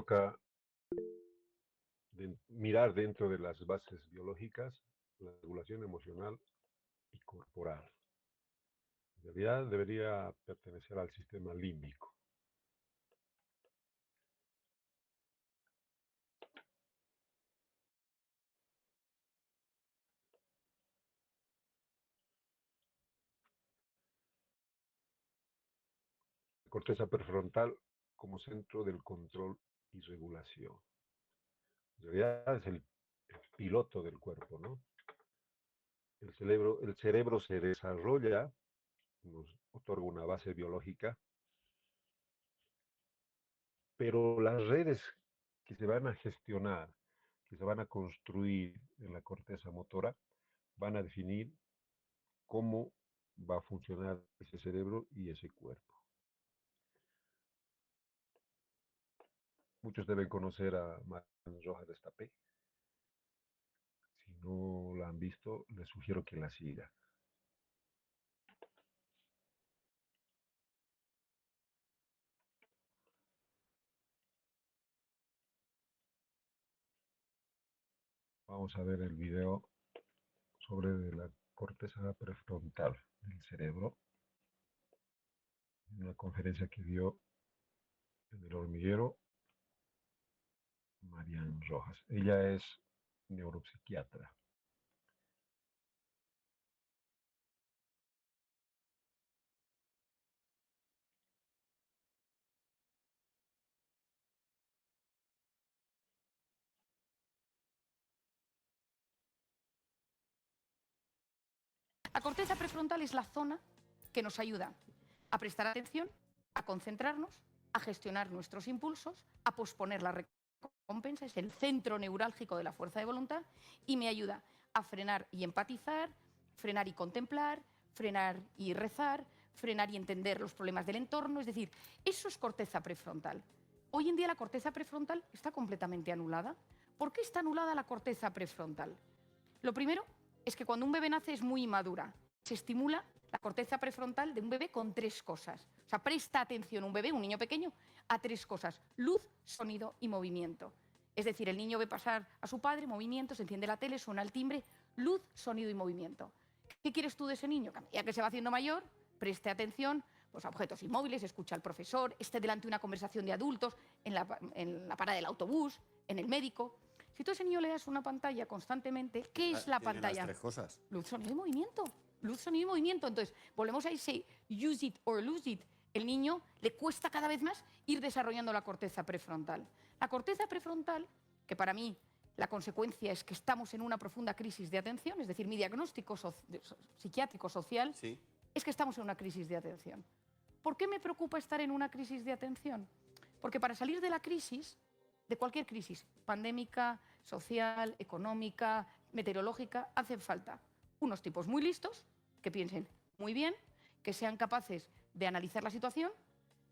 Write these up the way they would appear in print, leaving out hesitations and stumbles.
toca mirar dentro de las bases biológicas la regulación emocional y corporal. En realidad debería pertenecer al sistema límbico. La corteza prefrontal como centro del control y regulación. En realidad es el piloto del cuerpo, ¿no? El cerebro se desarrolla, nos otorga una base biológica, pero las redes que se van a gestionar, que se van a construir en la corteza motora, van a definir cómo va a funcionar ese cerebro y ese cuerpo. Muchos deben conocer a Marian Rojas Destapé. Si no la han visto, les sugiero que la sigan. Vamos a ver el video sobre la corteza prefrontal del cerebro, en una conferencia que dio en el hormiguero Marian Rojas. Ella es neuropsiquiatra. La corteza prefrontal es la zona que nos ayuda a prestar atención, a concentrarnos, a gestionar nuestros impulsos, a posponer la recompensa, es el centro neurálgico de la fuerza de voluntad y me ayuda a frenar y empatizar, frenar y contemplar, frenar y rezar, frenar y entender los problemas del entorno, es decir, eso es corteza prefrontal. Hoy en día la corteza prefrontal está completamente anulada. ¿Por qué está anulada la corteza prefrontal? Lo primero es que cuando un bebé nace es muy inmadura. Se estimula la corteza prefrontal de un bebé con 3 cosas. O sea, presta atención un bebé, un niño pequeño, a 3 cosas. Luz, sonido y movimiento. Es decir, el niño ve pasar a su padre, movimiento, se enciende la tele, suena el timbre, luz, sonido y movimiento. ¿Qué quieres tú de ese niño? Ya que se va haciendo mayor, preste atención pues, a objetos inmóviles, escucha al profesor, esté delante de una conversación de adultos, en la parada del autobús, en el médico. Si tú a ese niño le das una pantalla constantemente, ¿qué es la pantalla? Las 3 cosas. Luz, sonido y movimiento. Luz, sonido y movimiento. Entonces, volvemos a ese use it or lose it. El niño le cuesta cada vez más ir desarrollando la corteza prefrontal. La corteza prefrontal, que para mí la consecuencia es que estamos en una profunda crisis de atención, es decir, mi diagnóstico psiquiátrico social es que estamos en una crisis de atención. ¿Por qué me preocupa estar en una crisis de atención? Porque para salir de la crisis, de cualquier crisis, pandémica, social, económica, meteorológica, hacen falta unos tipos muy listos, que piensen muy bien, que sean capaces de analizar la situación,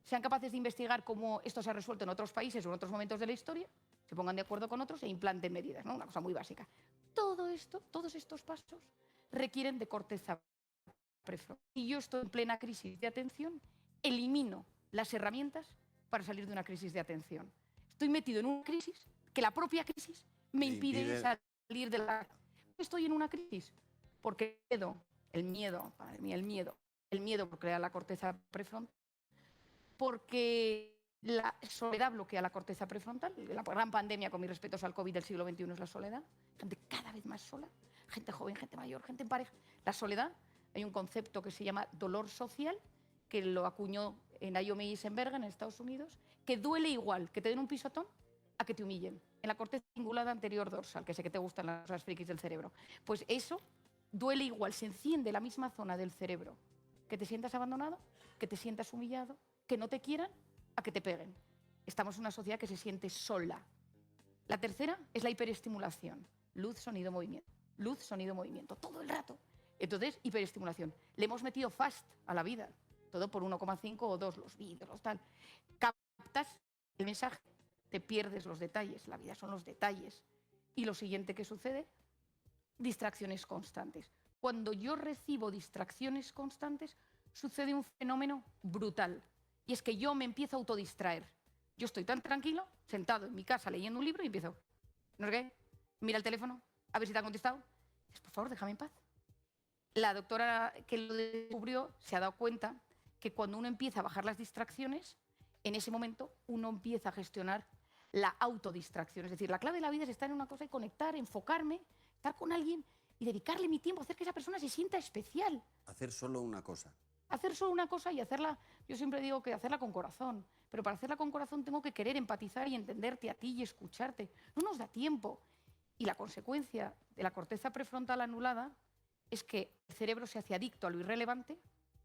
sean capaces de investigar cómo esto se ha resuelto en otros países o en otros momentos de la historia, se pongan de acuerdo con otros e implanten medidas, ¿no? Una cosa muy básica. Todo esto, todos estos pasos requieren de corteza prefrontal. Si yo estoy en plena crisis de atención, elimino las herramientas para salir de una crisis de atención. Estoy metido en una crisis que la propia crisis me impide salir de la... Estoy en una crisis porque el miedo, por crear la corteza prefrontal, porque la soledad bloquea la corteza prefrontal. La gran pandemia, con mis respetos al COVID del siglo XXI, es la soledad. Gente cada vez más sola, gente joven, gente mayor, gente en pareja. La soledad, hay un concepto que se llama dolor social, que lo acuñó Naomi Eisenberg en Estados Unidos, que duele igual que te den un pisotón a que te humillen. En la corteza cingulada anterior dorsal, que sé que te gustan las cosas frikis del cerebro. Pues eso duele igual, se enciende la misma zona del cerebro. Que te sientas abandonado, que te sientas humillado, que no te quieran, a que te peguen. Estamos en una sociedad que se siente sola. La tercera es la hiperestimulación. Luz, sonido, movimiento. Luz, sonido, movimiento. Todo el rato. Entonces, hiperestimulación. Le hemos metido fast a la vida. Todo por 1,5 o 2, los vídeos, los tal. Captas el mensaje, te pierdes los detalles. La vida son los detalles. Y lo siguiente que sucede, distracciones constantes. Cuando yo recibo distracciones constantes, sucede un fenómeno brutal. Y es que yo me empiezo a autodistraer. Yo estoy tan tranquilo, sentado en mi casa leyendo un libro y empiezo, no sé qué, mira el teléfono, a ver si te han contestado. Dices, por favor, déjame en paz. La doctora que lo descubrió se ha dado cuenta que cuando uno empieza a bajar las distracciones, en ese momento uno empieza a gestionar la autodistracción. Es decir, la clave de la vida es estar en una cosa y conectar, enfocarme, estar con alguien y dedicarle mi tiempo, hacer que esa persona se sienta especial. Hacer solo una cosa. Hacer solo una cosa y hacerla, yo siempre digo que hacerla con corazón, pero para hacerla con corazón tengo que querer empatizar y entenderte a ti y escucharte. No nos da tiempo. Y la consecuencia de la corteza prefrontal anulada es que el cerebro se hace adicto a lo irrelevante,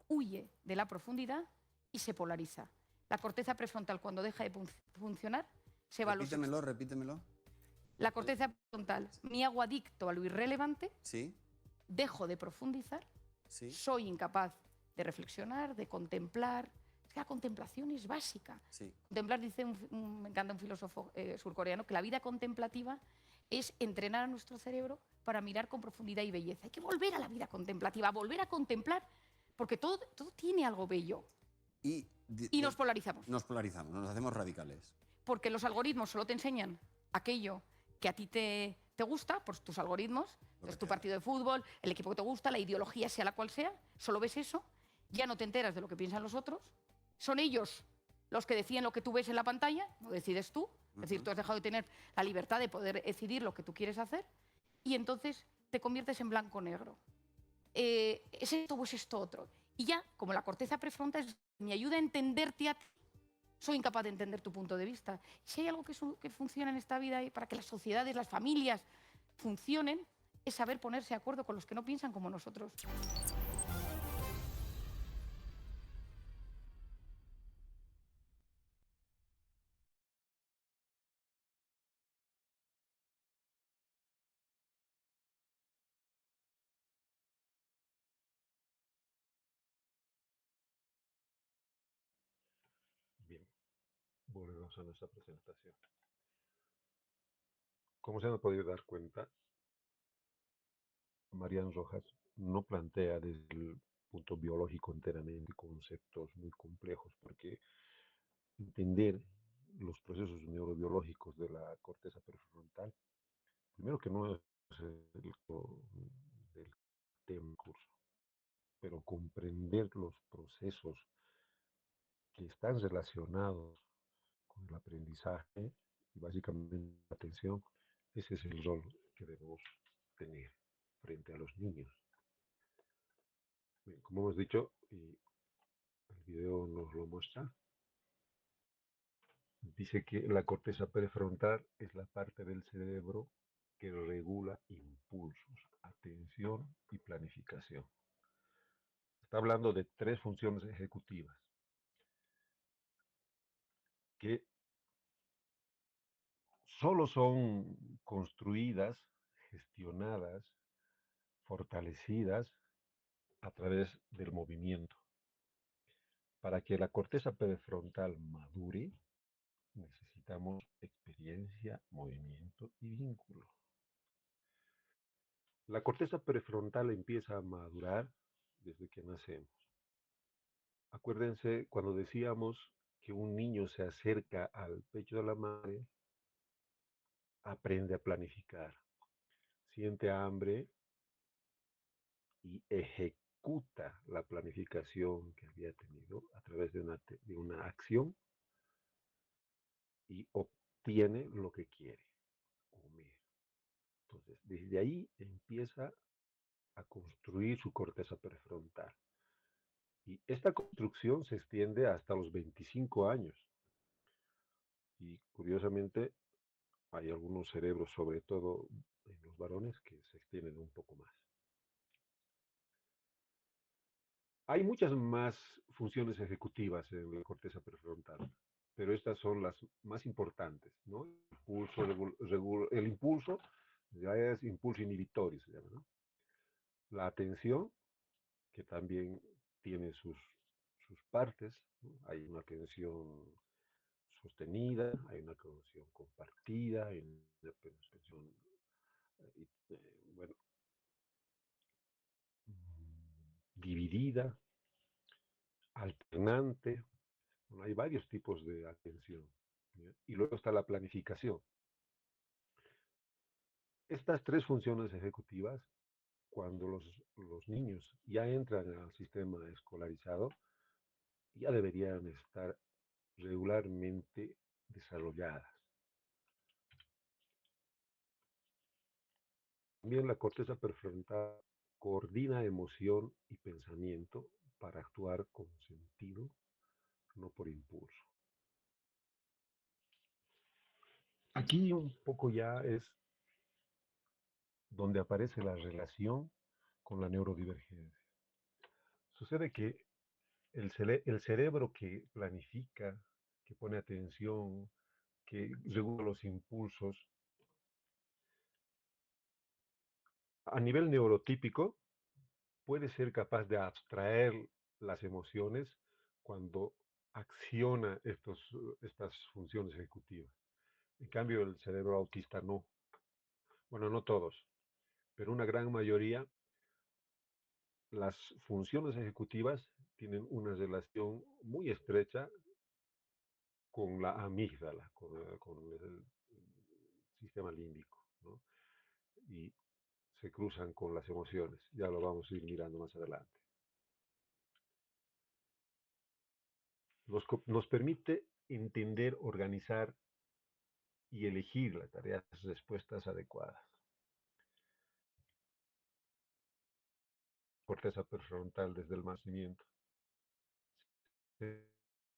huye de la profundidad y se polariza. La corteza prefrontal, cuando deja de funcionar, se va a los Repítemelo, repítemelo. La corteza prefrontal, me hago adicto a lo irrelevante, Sí, dejo de profundizar, sí, soy incapaz de reflexionar, de contemplar. Es que la contemplación es básica. sí. Contemplar, dice me encanta un filósofo surcoreano, que la vida contemplativa es entrenar a nuestro cerebro para mirar con profundidad y belleza. Hay que volver a la vida contemplativa, volver a contemplar, porque todo tiene algo bello. Y, Y nos polarizamos. Nos polarizamos, nos hacemos radicales. Porque los algoritmos solo te enseñan aquello que a ti te gusta, pues tus algoritmos, es tu partido de fútbol, el equipo que te gusta, la ideología sea la cual sea, solo ves eso, ya no te enteras de lo que piensan los otros, son ellos los que deciden lo que tú ves en la pantalla, no decides tú, es decir, tú has dejado de tener la libertad de poder decidir lo que tú quieres hacer y entonces te conviertes en blanco-negro. ¿Es esto o es esto otro? Y ya, como la corteza prefrontal me ayuda a entenderte a ti, soy incapaz de entender tu punto de vista. Si hay algo que funciona en esta vida y para que las sociedades, las familias funcionen, es saber ponerse de acuerdo con los que no piensan como nosotros. Bien, volvemos a nuestra presentación. Como se han podido dar cuenta, Marian Rojas no plantea desde el punto biológico enteramente conceptos muy complejos, porque entender los procesos neurobiológicos de la corteza prefrontal, primero que no es del tema en curso, pero comprender los procesos que están relacionados con el aprendizaje y básicamente la atención, ese es el rol que debemos tener frente a los niños. Bien, como hemos dicho, y el video nos lo muestra, dice que la corteza prefrontal es la parte del cerebro que regula impulsos, atención y planificación. Está hablando de tres funciones ejecutivas que solo son construidas, gestionadas, fortalecidas a través del movimiento. Para que la corteza prefrontal madure, necesitamos experiencia, movimiento y vínculo. La corteza prefrontal empieza a madurar desde que nacemos. Acuérdense cuando decíamos que un niño se acerca al pecho de la madre, aprende a planificar, siente hambre y ejecuta la planificación que había tenido a través de una acción y obtiene lo que quiere, comer. Entonces, desde ahí empieza a construir su corteza prefrontal. Y esta construcción se extiende hasta los 25 años. Y curiosamente, hay algunos cerebros, sobre todo en los varones, que se extienden un poco más. Hay muchas más funciones ejecutivas en la corteza prefrontal, pero estas son las más importantes, ¿no? El impulso ya es impulso inhibitorio, se llama, ¿no? La atención, que también tiene sus partes, ¿no? Hay una atención sostenida, hay una atención compartida, hay una atención, bueno, dividida, alternante. Bueno, hay varios tipos de atención. Y luego está la planificación. Estas tres funciones ejecutivas, cuando los niños ya entran al sistema escolarizado, ya deberían estar regularmente desarrolladas. También la corteza prefrontal coordina emoción y pensamiento para actuar con sentido, no por impulso. Aquí un poco ya es donde aparece la relación con la neurodivergencia. Sucede que el cerebro que planifica, que pone atención, que regula los impulsos, a nivel neurotípico puede ser capaz de abstraer las emociones cuando acciona estas funciones ejecutivas. En cambio, el cerebro autista no. Bueno, no todos, pero una gran mayoría, las funciones ejecutivas tienen una relación muy estrecha con la amígdala, con el sistema límbico, ¿no? Y se cruzan con las emociones. Ya lo vamos a ir mirando más adelante. Nos permite entender, organizar y elegir las tareas, respuestas adecuadas. Corteza prefrontal desde el nacimiento. Se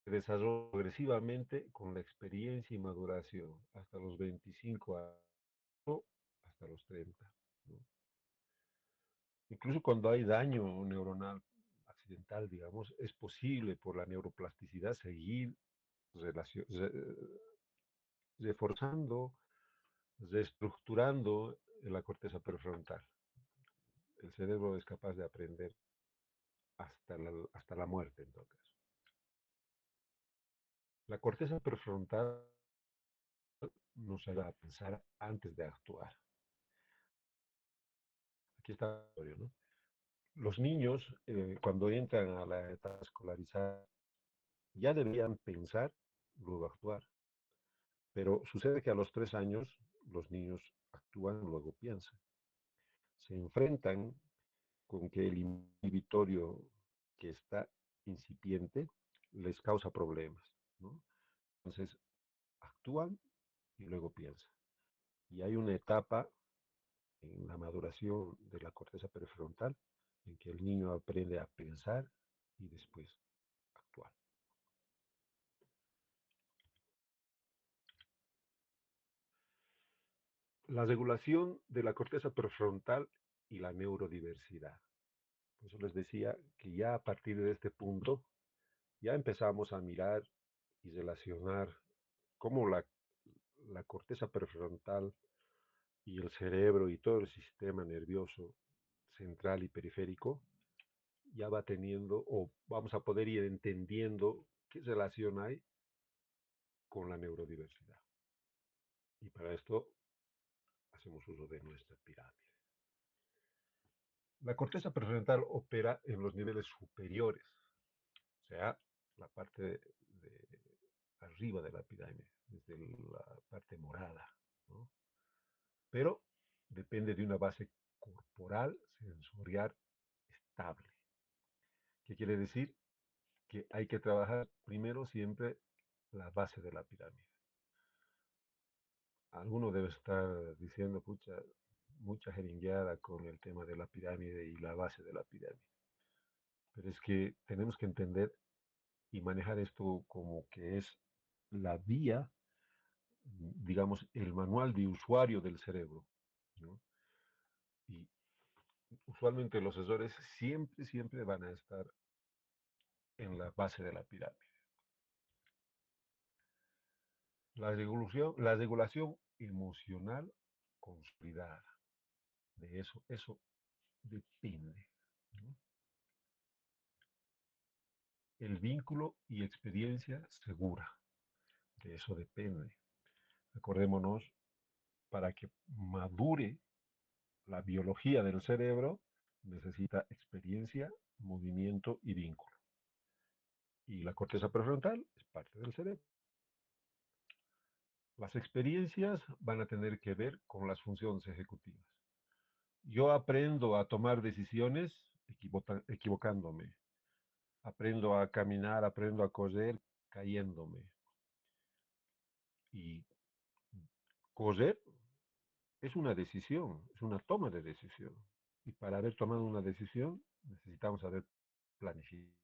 desarrolla progresivamente con la experiencia y maduración hasta los 25 años, hasta los 30. ¿No? Incluso cuando hay daño neuronal accidental, digamos, es posible por la neuroplasticidad seguir reforzando, reestructurando la corteza prefrontal. El cerebro es capaz de aprender hasta la muerte, en todo caso. La corteza prefrontal nos ayuda a pensar antes de actuar. Aquí está, ¿no? Los niños, cuando entran a la etapa escolarizada, ya deberían pensar, luego actuar. Pero sucede que a los 3 años los niños actúan, luego piensan. Se enfrentan con que el inhibitorio que está incipiente les causa problemas, ¿no? Entonces, actúan y luego piensan. Y hay una etapa en la maduración de la corteza prefrontal en que el niño aprende a pensar y después actuar. La regulación de la corteza prefrontal y la neurodiversidad. Por eso les decía que ya a partir de este punto ya empezamos a mirar y relacionar cómo la corteza prefrontal y el cerebro y todo el sistema nervioso central y periférico ya va teniendo o vamos a poder ir entendiendo qué relación hay con la neurodiversidad. Y para esto hacemos uso de nuestra pirámide. La corteza prefrontal opera en los niveles superiores, o sea, la parte de arriba de la pirámide, desde la parte morada, ¿no? Pero depende de una base corporal sensorial estable. ¿Qué quiere decir? Que hay que trabajar primero siempre la base de la pirámide. Alguno debe estar diciendo, pucha, mucha jeringueada con el tema de la pirámide y la base de la pirámide. Pero es que tenemos que entender y manejar esto como que es la vía, digamos, el manual de usuario del cerebro, ¿no? Y usualmente los sensores siempre van a estar en la base de la pirámide. La regulación emocional consolidada, de eso depende, ¿no? El vínculo y experiencia segura, de eso depende. Acordémonos, para que madure la biología del cerebro, necesita experiencia, movimiento y vínculo. Y la corteza prefrontal es parte del cerebro. Las experiencias van a tener que ver con las funciones ejecutivas. Yo aprendo a tomar decisiones equivocándome. Aprendo a caminar, aprendo a correr cayéndome. Y correr es una decisión, es una toma de decisión. Y para haber tomado una decisión necesitamos haber planificado,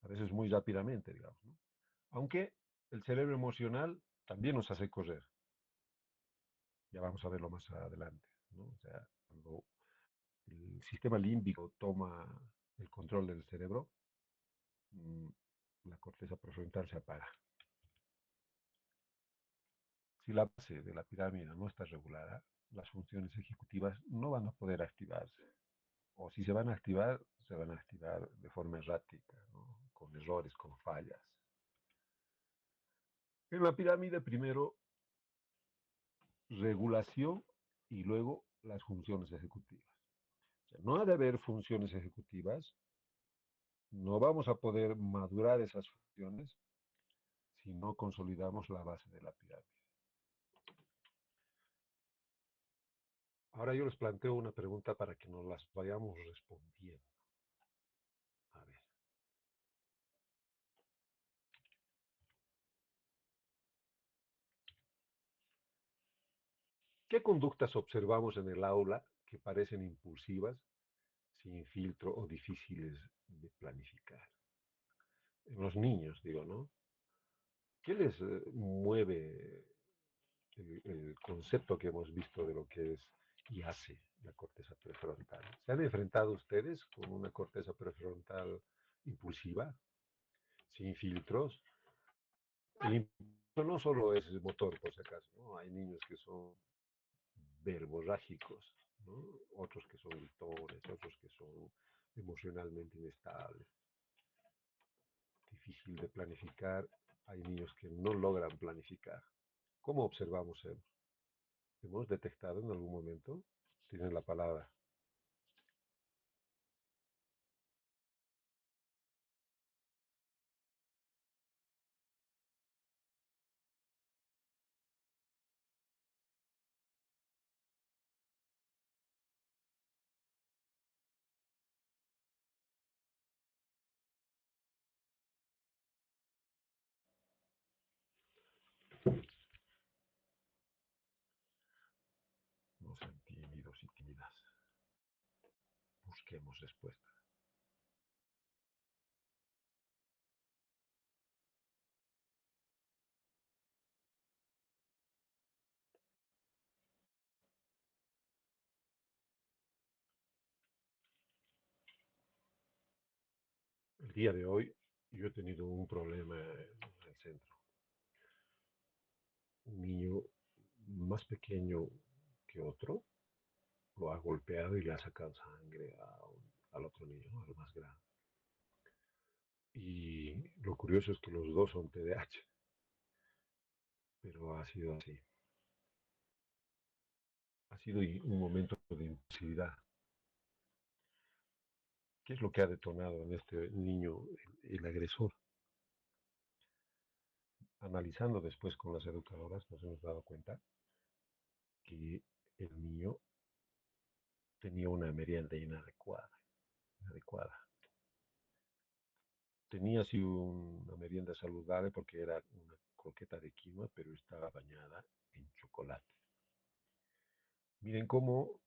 a veces muy rápidamente, digamos, ¿no? Aunque el cerebro emocional también nos hace correr. Ya vamos a verlo más adelante, ¿no? O sea, cuando el sistema límbico toma el control del cerebro, mmm, la corteza prefrontal se apaga. Si la base de la pirámide no está regulada, las funciones ejecutivas no van a poder activarse. O si se van a activar de forma errática, ¿no? Con errores, con fallas. En la pirámide, primero regulación y luego las funciones ejecutivas. O sea, no ha de haber funciones ejecutivas, no vamos a poder madurar esas funciones si no consolidamos la base de la pirámide. Ahora yo les planteo una pregunta para que nos las vayamos respondiendo. A ver, ¿qué conductas observamos en el aula que parecen impulsivas, sin filtro o difíciles de planificar? En los niños, digo, ¿no? ¿Qué les mueve el concepto que hemos visto de lo que es y hace la corteza prefrontal? ¿Se han enfrentado ustedes con una corteza prefrontal impulsiva, sin filtros? El impulso no solo es motor, por si acaso, ¿no? Hay niños que son verborrágicos, ¿no? Otros que son gritones, otros que son emocionalmente inestables, difícil de planificar. Hay niños que no logran planificar. ¿Cómo observamos eso? ¿Hemos detectado en algún momento? Tienen la palabra. No sean tímidos y tímidas. Busquemos respuestas. El día de hoy yo he tenido un problema en el centro. Un niño más pequeño que otro lo ha golpeado y le ha sacado sangre al otro niño, al más grande. Y lo curioso es que los dos son TDAH, pero ha sido así. Ha sido un momento de impulsividad. ¿Qué es lo que ha detonado en este niño el agresor? Analizando después con las educadoras nos hemos dado cuenta que el niño tenía una merienda inadecuada. Tenía así una merienda saludable porque era una croqueta de quinoa, pero estaba bañada en chocolate. Miren cómo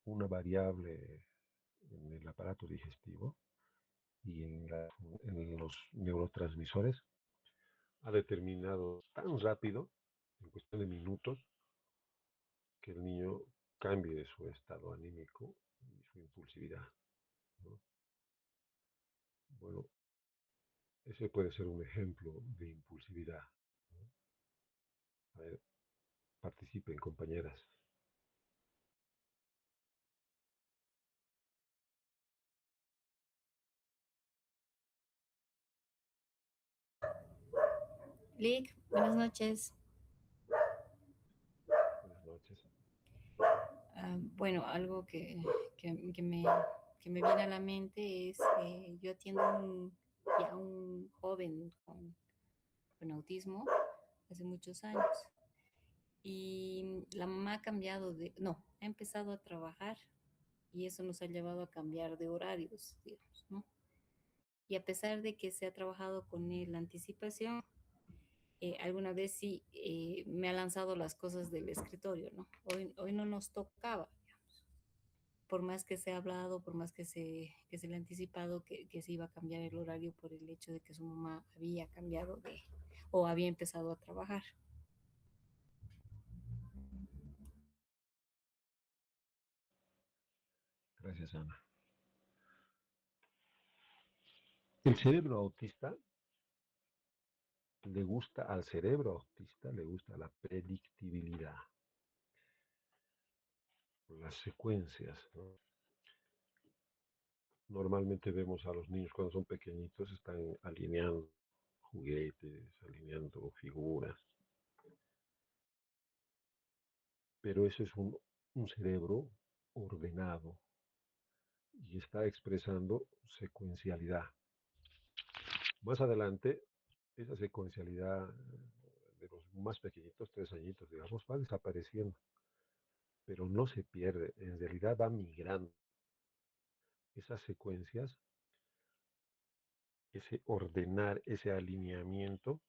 una variable en el aparato digestivo y en los neurotransmisores ha determinado tan rápido, en cuestión de minutos, que el niño cambie su estado anímico y su impulsividad, ¿no? Bueno, ese puede ser un ejemplo de impulsividad, ¿no? A ver, participen, compañeras. Lick, buenas noches. Buenas noches. Bueno, algo que me viene a la mente es yo atiendo ya un joven con autismo hace muchos años Y la mamá ha cambiado no, ha empezado a trabajar y eso nos ha llevado a cambiar de horarios, digamos, ¿no? Y a pesar de que se ha trabajado con él la anticipación, alguna vez sí me ha lanzado las cosas del escritorio, ¿no? Hoy no nos tocaba, digamos. Por más que se ha hablado, por más que se le ha anticipado que se iba a cambiar el horario por el hecho de que su mamá había cambiado o había empezado a trabajar. Gracias, Ana. El cerebro autista al cerebro autista le gusta la predictibilidad, las secuencias, ¿no? Normalmente vemos a los niños cuando son pequeñitos, están alineando juguetes, alineando figuras, pero eso es un cerebro ordenado y está expresando secuencialidad. Más adelante, esa secuencialidad de los más pequeñitos, 3 añitos, digamos, va desapareciendo, pero no se pierde, en realidad va migrando. Esas secuencias, ese ordenar, ese alineamiento,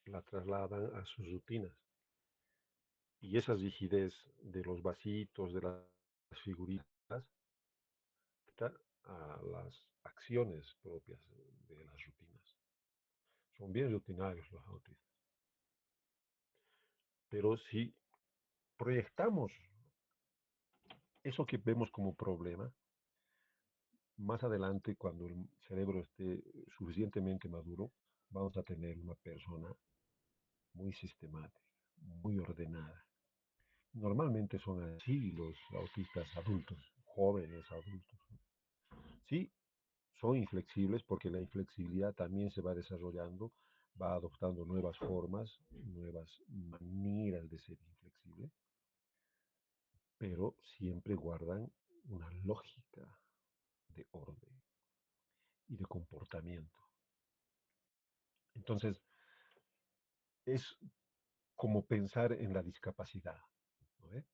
la trasladan a sus rutinas. Y esa rigidez de los vasitos, de las figuritas, está a las acciones propias de las rutinas. Son bien rutinarios los autistas. Pero si proyectamos eso que vemos como problema, más adelante, cuando el cerebro esté suficientemente maduro, vamos a tener una persona muy sistemática, muy ordenada. Normalmente son así los autistas adultos, jóvenes adultos. Sí, son inflexibles porque la inflexibilidad también se va desarrollando, va adoptando nuevas formas, nuevas maneras de ser inflexible, pero siempre guardan una lógica de orden y de comportamiento. Entonces, es como pensar en la discapacidad, ¿no?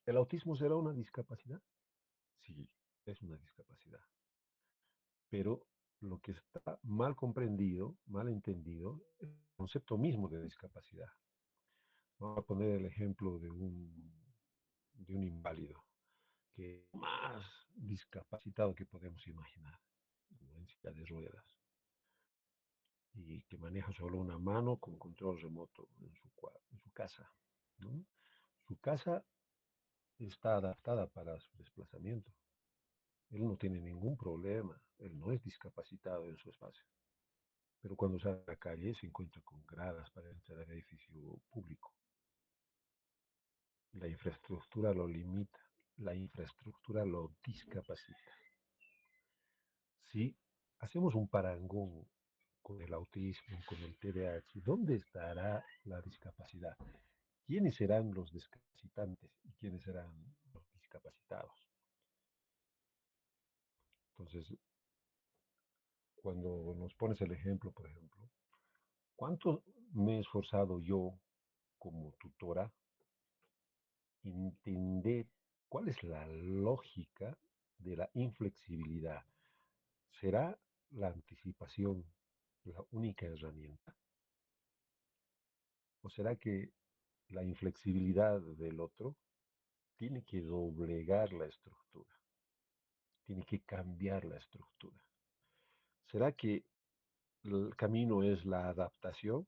¿El autismo será una discapacidad? Sí, es una discapacidad. Pero lo que está mal comprendido, mal entendido, es el concepto mismo de discapacidad. Vamos a poner el ejemplo de un inválido, que es más discapacitado que podemos imaginar, en silla de ruedas, y que maneja solo una mano con control remoto en su casa, ¿no? Su casa está adaptada para su desplazamiento. Él no tiene ningún problema, él no es discapacitado en su espacio. Pero cuando sale a la calle se encuentra con gradas para entrar al edificio público. La infraestructura lo limita, la infraestructura lo discapacita. Si hacemos un parangón con el autismo, con el TDAH, ¿dónde estará la discapacidad? ¿Quiénes serán los discapacitantes y quiénes serán los discapacitados? Entonces, cuando nos pones el ejemplo, por ejemplo, ¿cuánto me he esforzado yo como tutora entender cuál es la lógica de la inflexibilidad? ¿Será la anticipación la única herramienta? ¿O será que la inflexibilidad del otro tiene que doblegar la estructura? Tiene que cambiar la estructura. ¿Será que el camino es la adaptación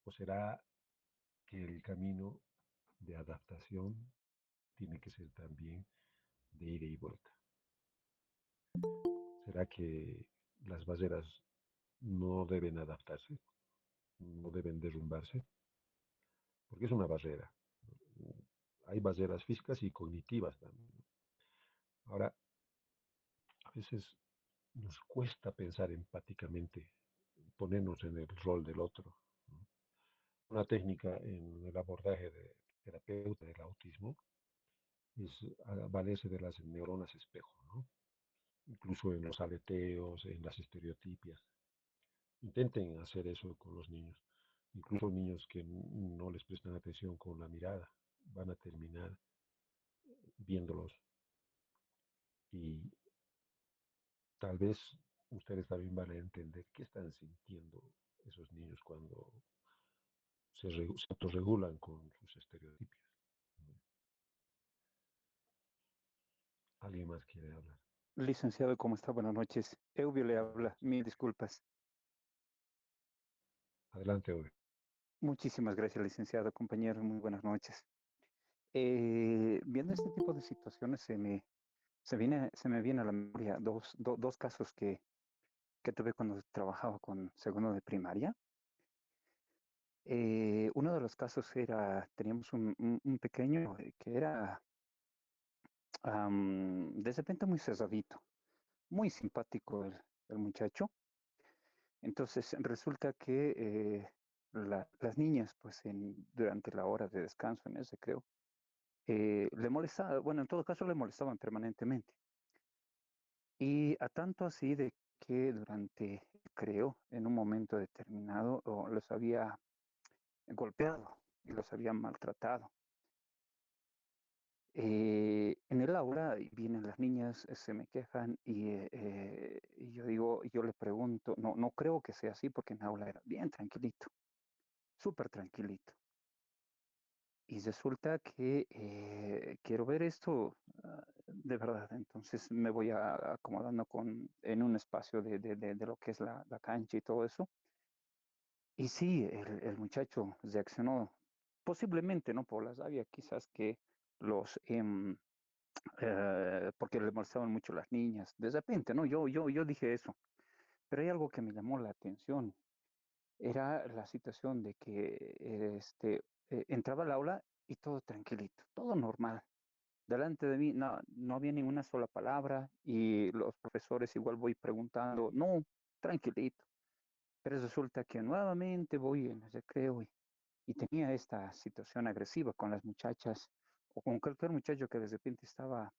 o será que el camino de adaptación tiene que ser también de ida y vuelta? ¿Será que las barreras no deben adaptarse, no deben derrumbarse? Porque es una barrera. Hay barreras físicas y cognitivas también. Ahora, a veces nos cuesta pensar empáticamente, ponernos en el rol del otro, ¿no? Una técnica en el abordaje de terapeuta del autismo es valerse de las neuronas espejo, ¿no? Incluso en los aleteos, en las estereotipias. Intenten hacer eso con los niños. Incluso niños que no les prestan atención con la mirada van a terminar viéndolos y tal vez ustedes también van a entender qué están sintiendo esos niños cuando se autorregulan con sus estereotipos. ¿Alguien más quiere hablar? Licenciado, ¿cómo está? Buenas noches. Eubio le Buenas habla, noches. mil disculpas. Adelante, Ove. Muchísimas gracias, licenciado, compañero, muy buenas noches. Viendo este tipo de situaciones, se me viene a la memoria dos casos que tuve cuando trabajaba con segundo de primaria. Uno de los casos era, teníamos un pequeño que era de repente muy cesadito, muy simpático el muchacho. Entonces resulta que las niñas, pues durante la hora de descanso en ese creo, le molestaba, bueno, en todo caso le molestaban permanentemente. Y a tanto así de que durante, creo, en un momento determinado, los había golpeado y los había maltratado. En el aula vienen las niñas, se me quejan y yo digo, yo le pregunto, no creo que sea así porque en el aula era bien tranquilito, súper tranquilito. Y resulta que quiero ver esto de verdad. Entonces me voy acomodando en un espacio de lo que es la cancha y todo eso. Y sí, el muchacho reaccionó posiblemente, ¿no? Por la rabia, quizás que porque le molestaban mucho las niñas. De repente, ¿no? Yo dije eso. Pero hay algo que me llamó la atención. Era la situación de que entraba al aula y todo tranquilito, todo normal. Delante de mí no había ni una sola palabra y los profesores igual voy preguntando, no, tranquilito. Pero resulta que nuevamente voy en el recreo y tenía esta situación agresiva con las muchachas o con cualquier muchacho que de repente estaba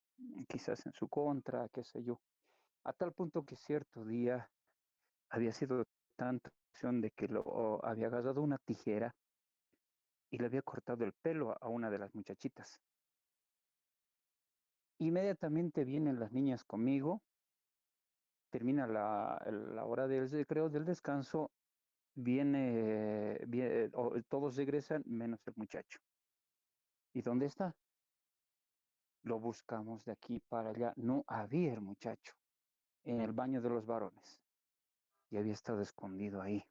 quizás en su contra, qué sé yo. A tal punto que cierto día había sido tanta acción de que lo había agarrado una tijera y le había cortado el pelo a una de las muchachitas. Inmediatamente vienen las niñas conmigo, termina la hora del recreo, del descanso, todos regresan menos el muchacho. ¿Y dónde está? Lo buscamos de aquí para allá. No había el muchacho en el baño de los varones y había estado escondido ahí.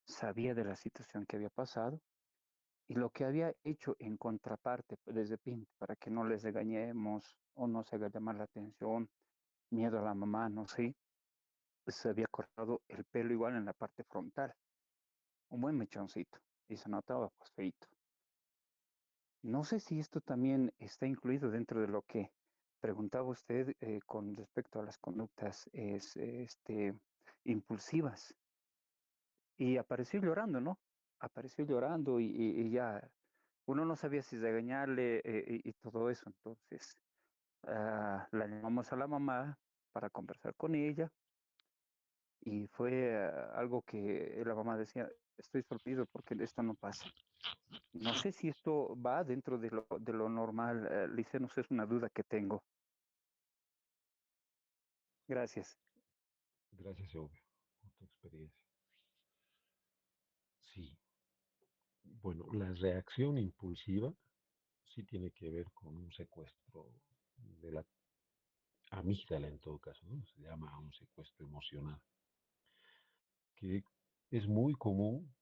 Sabía de la situación que había pasado y lo que había hecho en contraparte desde PIN para que no les regañemos o no se haga llamar la atención, miedo a la mamá, no sé, se había cortado el pelo igual en la parte frontal, un buen mechoncito y se notaba pues feito. No sé si esto también está incluido dentro de lo que preguntaba usted con respecto a las conductas impulsivas. Y apareció llorando, ¿no? Apareció llorando y ya uno no sabía si regañarle y todo eso. Entonces la llamamos a la mamá para conversar con ella y fue algo que la mamá decía, estoy sorprendido porque esto no pasa. No sé si esto va dentro de lo normal, Licenos, es una duda que tengo. Gracias. Gracias, Ove, por tu experiencia. Sí, bueno, la reacción impulsiva sí tiene que ver con un secuestro de la amígdala en todo caso, ¿no? Se llama un secuestro emocional, que es muy común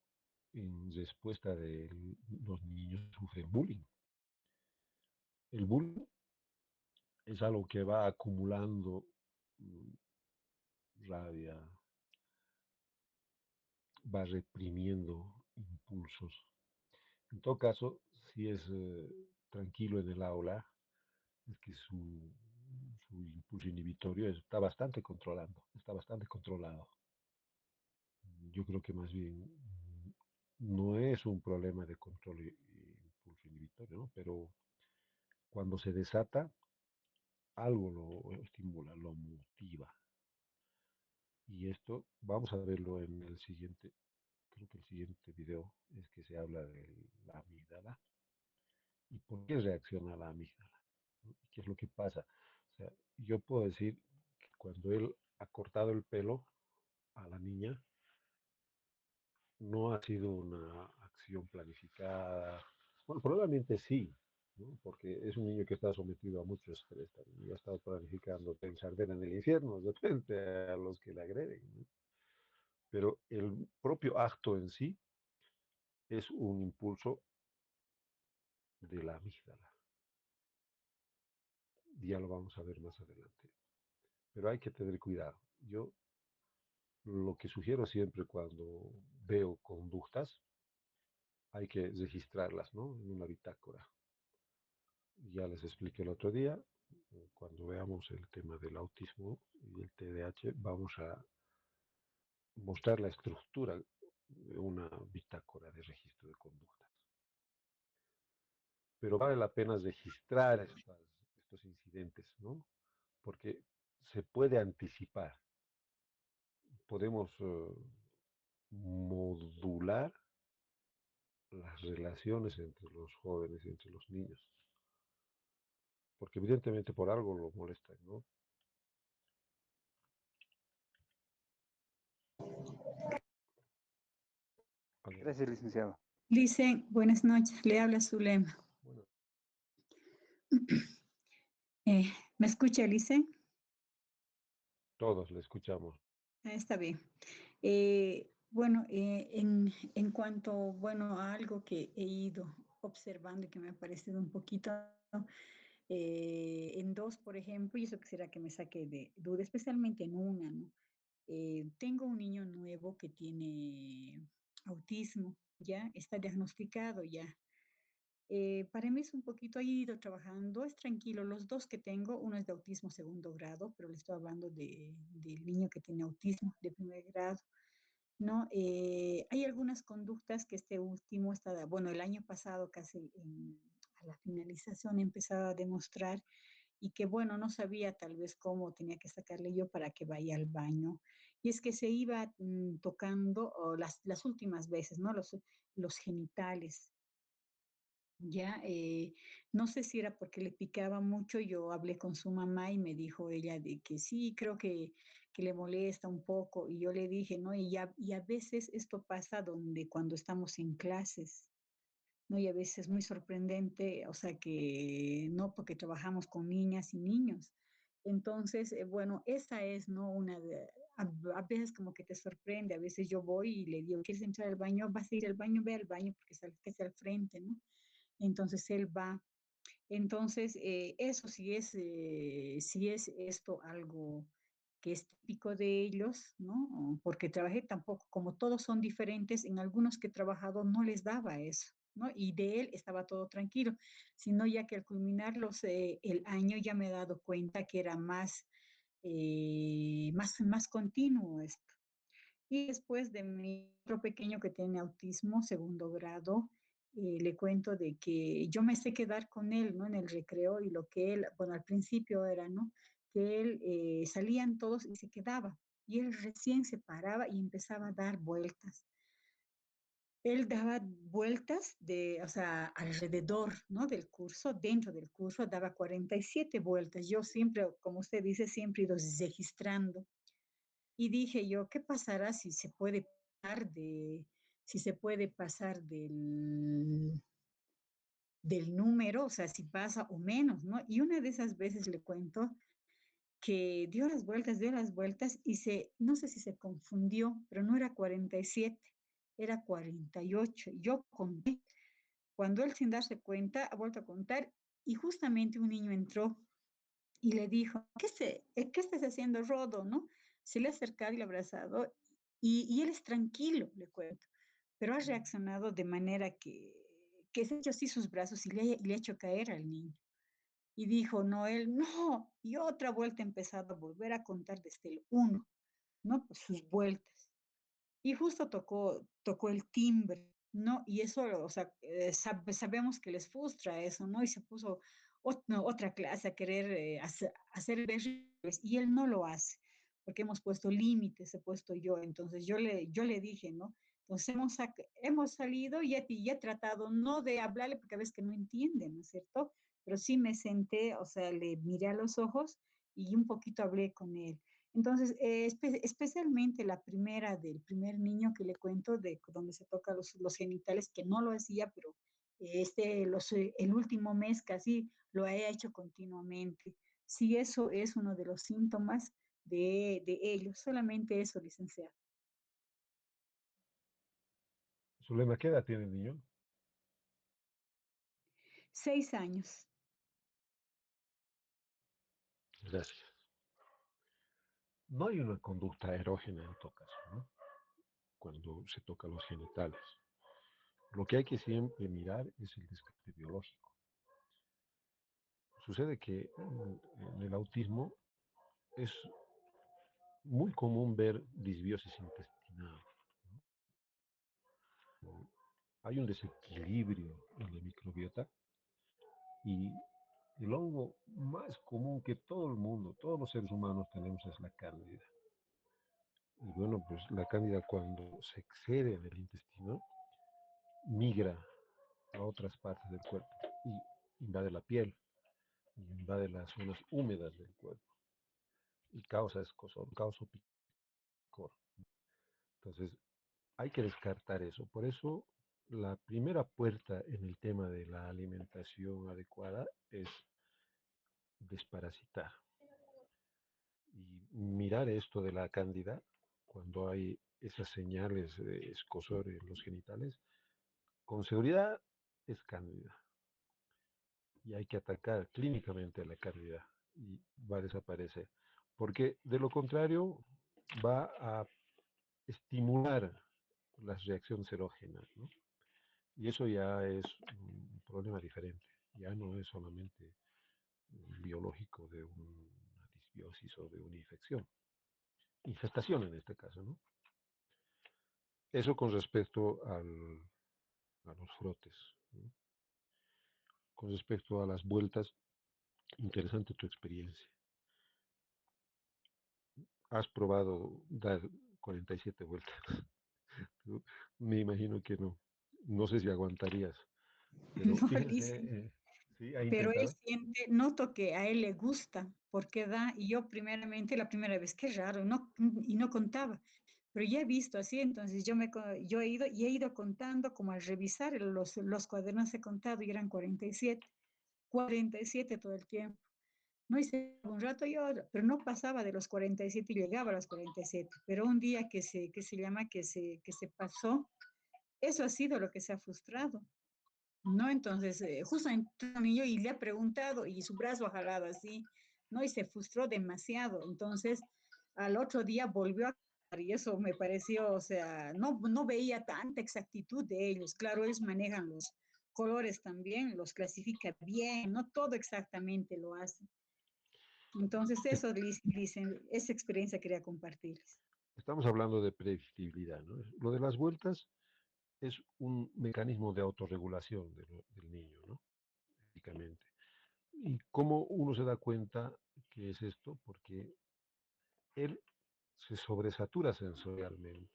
en respuesta de los niños que sufren bullying. El bullying es algo que va acumulando mm, rabia, va reprimiendo impulsos. En todo caso, si es tranquilo en el aula, es que su impulso inhibitorio está bastante controlando, está bastante controlado. Yo creo que más bien no es un problema de control y impulso inhibitorio, ¿no? Pero cuando se desata, algo lo estimula, lo motiva. Y esto vamos a verlo en el siguiente creo que el siguiente video es que se habla de la amígdala y por qué reacciona la amígdala, ¿no? ¿Qué es lo que pasa? O sea, yo puedo decir que cuando él ha cortado el pelo a la niña, no ha sido una acción planificada. Bueno, probablemente sí, ¿no? Porque es un niño que está sometido a mucho estrés también y ha estado planificando pensar ver en el infierno de frente a los que le agreden, ¿no? Pero el propio acto en sí es un impulso de la amígdala. Ya lo vamos a ver más adelante. Pero hay que tener cuidado. Yo lo que sugiero siempre cuando veo conductas, hay que registrarlas, ¿no? En una bitácora. Ya les expliqué el otro día, cuando veamos el tema del autismo y el TDAH, vamos a mostrar la estructura de una bitácora de registro de conductas. Pero vale la pena registrar estos incidentes, ¿no? Porque se puede anticipar, podemos modular las relaciones entre los jóvenes y entre los niños, porque evidentemente por algo lo molestan, ¿no? Gracias, licenciado. Licen, buenas noches. Le habla Zulema. Bueno, ¿Me escucha, Licen? todos le escuchamos. Está bien. Bueno, en cuanto, bueno, a algo que he ido observando y que me ha parecido un poquito en dos, por ejemplo, y eso quisiera que me saque de duda, especialmente en una, ¿no? Tengo un niño nuevo que tiene autismo, ya está diagnosticado ya. Para mí es un poquito, he ido trabajando, es tranquilo. Los dos que tengo, uno es de autismo segundo grado, pero le estoy hablando del niño que tiene autismo de primer grado, ¿no? Hay algunas conductas que este último está, bueno, el año pasado casi a la finalización empezaba a demostrar y que, bueno, no sabía tal vez cómo tenía que sacarle yo para que vaya al baño. Y es que se iba tocando o las últimas veces, ¿no? Los genitales. Ya, no sé si era porque le picaba mucho, yo hablé con su mamá y me dijo ella de que sí, creo que le molesta un poco y yo le dije, ¿no? Y a veces esto pasa donde cuando estamos en clases, ¿no? Y a veces es muy sorprendente, o sea que no, porque trabajamos con niñas y niños. Entonces, bueno, esa es, ¿no? A veces como que te sorprende, a veces yo voy y le digo, ¿quieres entrar al baño? ¿Vas a ir al baño? Ve al baño porque está al frente, ¿no? Entonces él va. Entonces, eso sí es esto algo que es típico de ellos, ¿no? Porque trabajé tampoco, como todos son diferentes, en algunos que he trabajado no les daba eso, ¿no? Y de él estaba todo tranquilo, sino ya que al culminar el año ya me he dado cuenta que era más continuo esto. Y después de mi otro pequeño que tiene autismo, segundo grado, le cuento de que yo me sé quedar con él, ¿no? En el recreo y lo que él, bueno, al principio era, ¿no? Que él salían todos y se quedaba. Y él recién se paraba y empezaba a dar vueltas. Él daba vueltas o sea, alrededor, ¿no? Del curso, dentro del curso, daba 47 vueltas. Yo siempre, como usted dice, siempre he ido registrando. Y dije yo, ¿qué pasará si se puede pasar si se puede pasar del número, o sea, si pasa o menos, ¿no? Y una de esas veces le cuento que dio las vueltas y no sé si se confundió, pero no era 47, era 48. Yo conté, cuando él sin darse cuenta ha vuelto a contar y justamente un niño entró y le dijo, ¿qué estás haciendo, Rodo? ¿No? Se le ha acercado y le ha abrazado y él es tranquilo, le cuento, pero ha reaccionado de manera que se ha hecho así sus brazos y le ha hecho caer al niño. Y dijo, no, él, no. Y otra vuelta ha empezado a volver a contar desde el uno, ¿no? Pues sus vueltas. Y justo tocó el timbre, ¿no? Y eso, o sea, sabemos que les frustra eso, ¿no? Y se puso no, otra clase a querer hacer berrinches y él no lo hace, porque hemos puesto límites, he puesto yo. Entonces yo le dije, ¿no? Entonces hemos salido y he tratado no de hablarle porque a veces que no entienden, ¿no es cierto? Pero sí me senté, o sea, le miré a los ojos y un poquito hablé con él. Entonces, especialmente la primera del primer niño que le cuento, de donde se toca los genitales, que no lo hacía, pero el último mes casi lo he hecho continuamente. Sí, eso es uno de los síntomas de ellos, solamente eso, licenciado. Zulema, ¿qué edad tiene el niño? 6 años. Gracias. No hay una conducta erógena en todo caso, ¿no? Cuando se toca los genitales. Lo que hay que siempre mirar es el descarte biológico. Sucede que en el autismo es muy común ver disbiosis intestinal. ¿No? Hay un desequilibrio en la microbiota y el hongo más común que todo el mundo, todos los seres humanos tenemos es la cándida. Y bueno, pues la cándida cuando se excede en el intestino migra a otras partes del cuerpo y invade la piel, y invade las zonas húmedas del cuerpo y causa escozor, causa picor. Entonces, hay que descartar eso. Por eso, la primera puerta en el tema de la alimentación adecuada es desparasitar y mirar esto de la cándida cuando hay esas señales de escozor en los genitales. Con seguridad es cándida y hay que atacar clínicamente a la cándida y va a desaparecer. Porque de lo contrario va a estimular las reacciones erógenas, ¿no? Y eso ya es un problema diferente. Ya no es solamente biológico de una disbiosis o de una infección. Infestación en este caso, ¿no? Eso con respecto a los frotes, ¿no? Con respecto a las vueltas, interesante tu experiencia. ¿Has probado dar 47 vueltas? Me imagino que no. No sé si aguantarías, pero No, fíjense, dice. ¿sí? ¿Ha Pero él intentado? siente, noto que a él le gusta, porque da, y yo primeramente, la primera vez, qué raro, no, y no contaba, pero ya he visto así, entonces yo he ido y he ido contando, como al revisar los cuadernos he contado y eran 47 todo el tiempo. No hice un rato yo, pero no pasaba de los 47 y llegaba a los 47, pero un día que se pasó, eso ha sido lo que se ha frustrado. ¿No? Entonces, justo entró un niño y le ha preguntado y su brazo ha jalado así, ¿no? Y se frustró demasiado. Entonces, al otro día volvió a y eso me pareció, o sea, no veía tanta exactitud de ellos. Claro, ellos manejan los colores también, los clasifica bien, no todo exactamente lo hacen. Entonces, Es- eso dicen, esa experiencia quería compartirles. Estamos hablando de predictibilidad, ¿no? Lo de las vueltas es un mecanismo de autorregulación del niño, ¿no? Básicamente. ¿Y cómo uno se da cuenta que es esto? Porque él se sobresatura sensorialmente.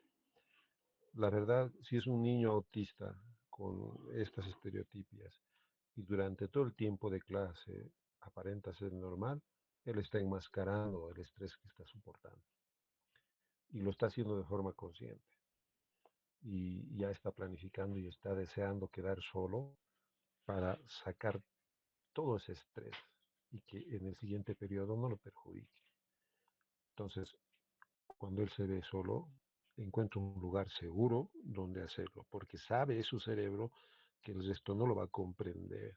La verdad, si es un niño autista con estas estereotipias y durante todo el tiempo de clase aparenta ser normal, él está enmascarando el estrés que está soportando y lo está haciendo de forma consciente y ya está planificando y está deseando quedar solo para sacar todo ese estrés y que en el siguiente periodo no lo perjudique. Entonces, cuando él se ve solo, encuentra un lugar seguro donde hacerlo, porque sabe su cerebro que el resto no lo va a comprender.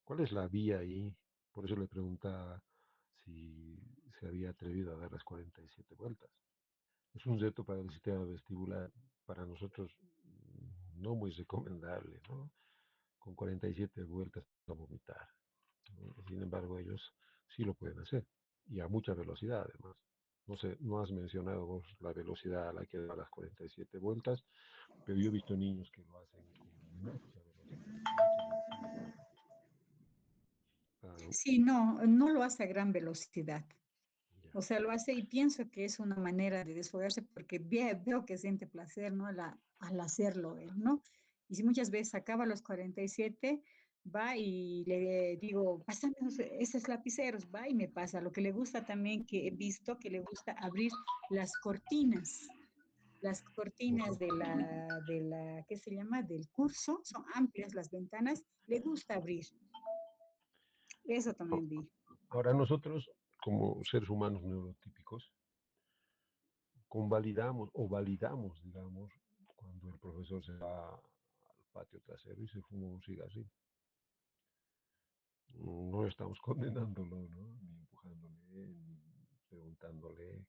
¿Cuál es la vía ahí? Por eso le preguntaba si se había atrevido a dar las 47 vueltas. Es un reto para el sistema vestibular, para nosotros no muy recomendable, ¿no? Con 47 vueltas a vomitar, ¿no? Sin embargo, ellos sí lo pueden hacer y a mucha velocidad además. No sé, no has mencionado vos la velocidad a la que da las 47 vueltas, pero yo he visto niños que lo hacen con mucha velocidad, mucha velocidad. Ah, Sí, no lo hace a gran velocidad. ya. O sea, lo hace y pienso que es una manera de desfogarse porque veo que siente placer, ¿no? al hacerlo él, ¿no? Y si muchas veces acaba los 47, va y le digo, pásame esos lapiceros, va y me pasa. Lo que le gusta también, que he visto, que le gusta abrir las cortinas ¿qué se llama? Del curso, son amplias las ventanas, le gusta abrir. Eso también vi. Ahora nosotros, como seres humanos neurotípicos, convalidamos o validamos, digamos, cuando el profesor se va al patio trasero y se fuma un cigarrillo. No estamos condenándolo, ¿no? Ni empujándole, ni preguntándole.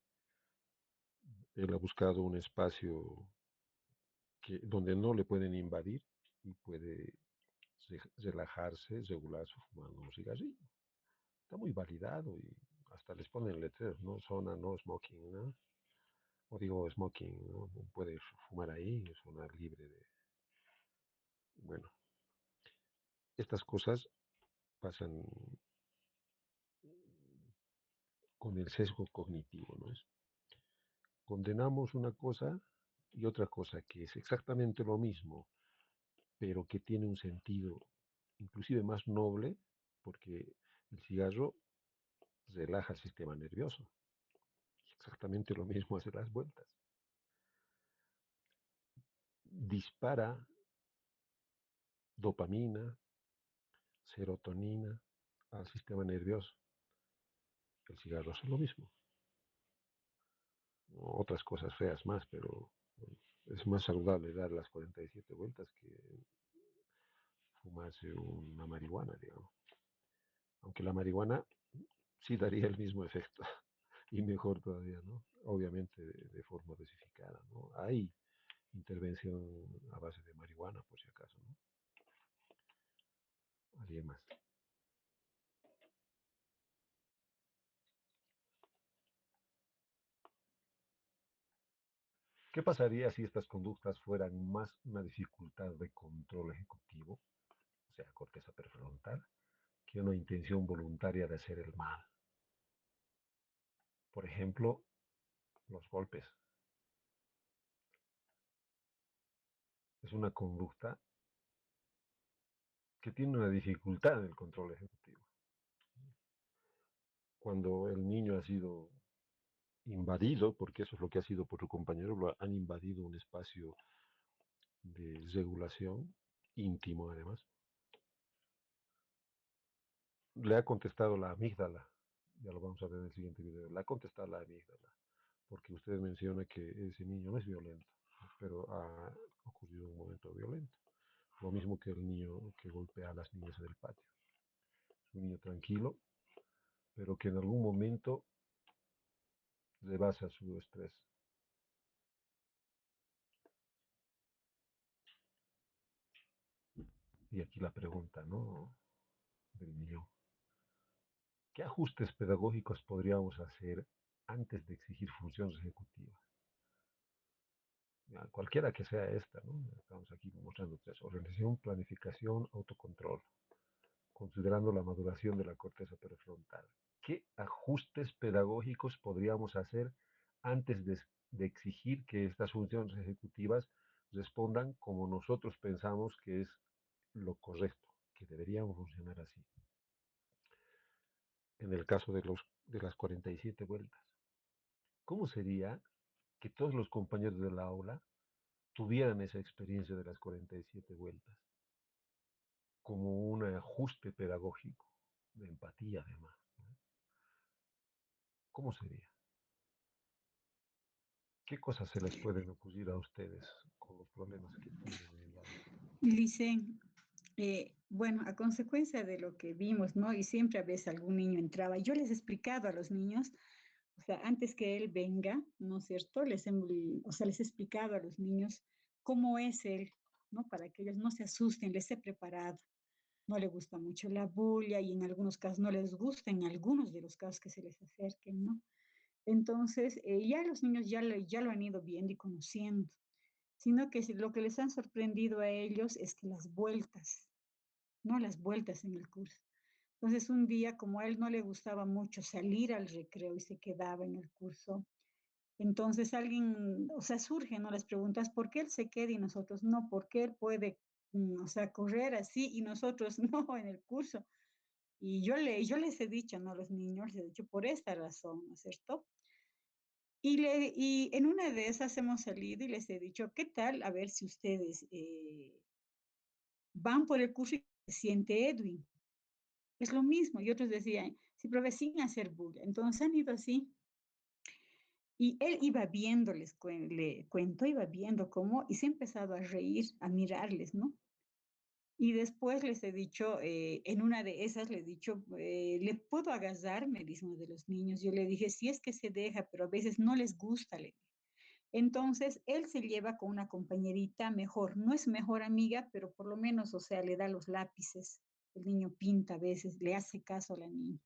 Él ha buscado un espacio donde no le pueden invadir y puede relajarse, regularse fumando un cigarrillo. Está muy validado y hasta les ponen letreros, ¿no? Zona no smoking, ¿no? O digo smoking, ¿no? No puede fumar ahí, zona libre de... Bueno, estas cosas pasan con el sesgo cognitivo, ¿no es? Condenamos una cosa y otra cosa que es exactamente lo mismo, pero que tiene un sentido inclusive más noble, porque el cigarro relaja el sistema nervioso. Exactamente lo mismo hace las vueltas. Dispara dopamina, serotonina al sistema nervioso. El cigarro hace lo mismo. Otras cosas feas más, pero bueno, es más saludable dar las 47 vueltas que fumarse una marihuana, digamos. Aunque la marihuana sí daría el mismo efecto y mejor todavía, ¿no? Obviamente de forma dosificada, ¿no? Hay intervención a base de marihuana, por si acaso, ¿no? Alguien más. ¿Qué pasaría si estas conductas fueran más una dificultad de control ejecutivo, o sea, corteza prefrontal, que una intención voluntaria de hacer el mal? Por ejemplo, los golpes. Es una conducta que tiene una dificultad en el control ejecutivo. Cuando el niño ha sido invadido, porque eso es lo que ha sido por su compañero, lo han invadido un espacio de regulación íntimo además, le ha contestado la amígdala, ya lo vamos a ver en el siguiente video, le ha contestado la amígdala, porque usted menciona que ese niño no es violento, pero ha ocurrido un momento violento. Lo mismo que el niño que golpea a las niñas en el patio. Es un niño tranquilo, pero que en algún momento rebasa su estrés. Y aquí la pregunta, ¿no? Del niño. ¿Qué ajustes pedagógicos podríamos hacer antes de exigir funciones ejecutivas? Ya, cualquiera que sea esta, ¿no? Estamos aquí mostrando tres: organización, planificación, autocontrol, considerando la maduración de la corteza prefrontal. ¿Qué ajustes pedagógicos podríamos hacer antes de exigir que estas funciones ejecutivas respondan como nosotros pensamos que es lo correcto, que deberían funcionar así? En el caso de las 47 vueltas, ¿cómo sería que todos los compañeros del aula tuvieran esa experiencia de las 47 vueltas como un ajuste pedagógico, de empatía además, ¿no? ¿Cómo sería? ¿Qué cosas se les pueden ocurrir a ustedes con los problemas que tienen en el aula? Dicen, bueno, a consecuencia de lo que vimos, ¿no? Y siempre a veces algún niño entraba. Yo les he explicado a los niños, o sea, antes que él venga, ¿no es cierto? O sea, les he explicado a los niños cómo es él, ¿no? Para que ellos no se asusten, les he preparado. No le gusta mucho la bulla y en algunos casos no les gusta, en algunos de los casos que se les acerquen, ¿no? Entonces, ya los niños ya lo han ido viendo y conociendo, sino que lo que les han sorprendido a ellos es que las vueltas, ¿no? Las vueltas en el curso. Entonces, un día, como a él no le gustaba mucho salir al recreo y se quedaba en el curso, Entonces alguien, o sea, surgen, ¿no? Las preguntas, ¿por qué él se queda y nosotros no? ¿Por qué él puede, o sea, correr así y nosotros no en el curso? Y yo les he dicho, ¿no? A los niños, les he dicho por esta razón, ¿no es cierto? Y en una de esas hemos salido y les he dicho, ¿qué tal? A ver si ustedes van por el curso y se siente Edwin. Es lo mismo. Y otros decían, sí, profe, sin hacer bulla. Entonces han ido así. Y él iba viendo, le cuento, iba viendo cómo, y se ha empezado a reír, a mirarles, ¿no? Y después les he dicho, en una de esas le he dicho, ¿le puedo agasar? Me dice uno de los niños. Yo le dije, sí es que se deja, pero a veces no les gusta, le dije. Entonces, él se lleva con una compañerita mejor, no es mejor amiga, pero por lo menos, o sea, le da los lápices. El niño pinta a veces, le hace caso a la niña.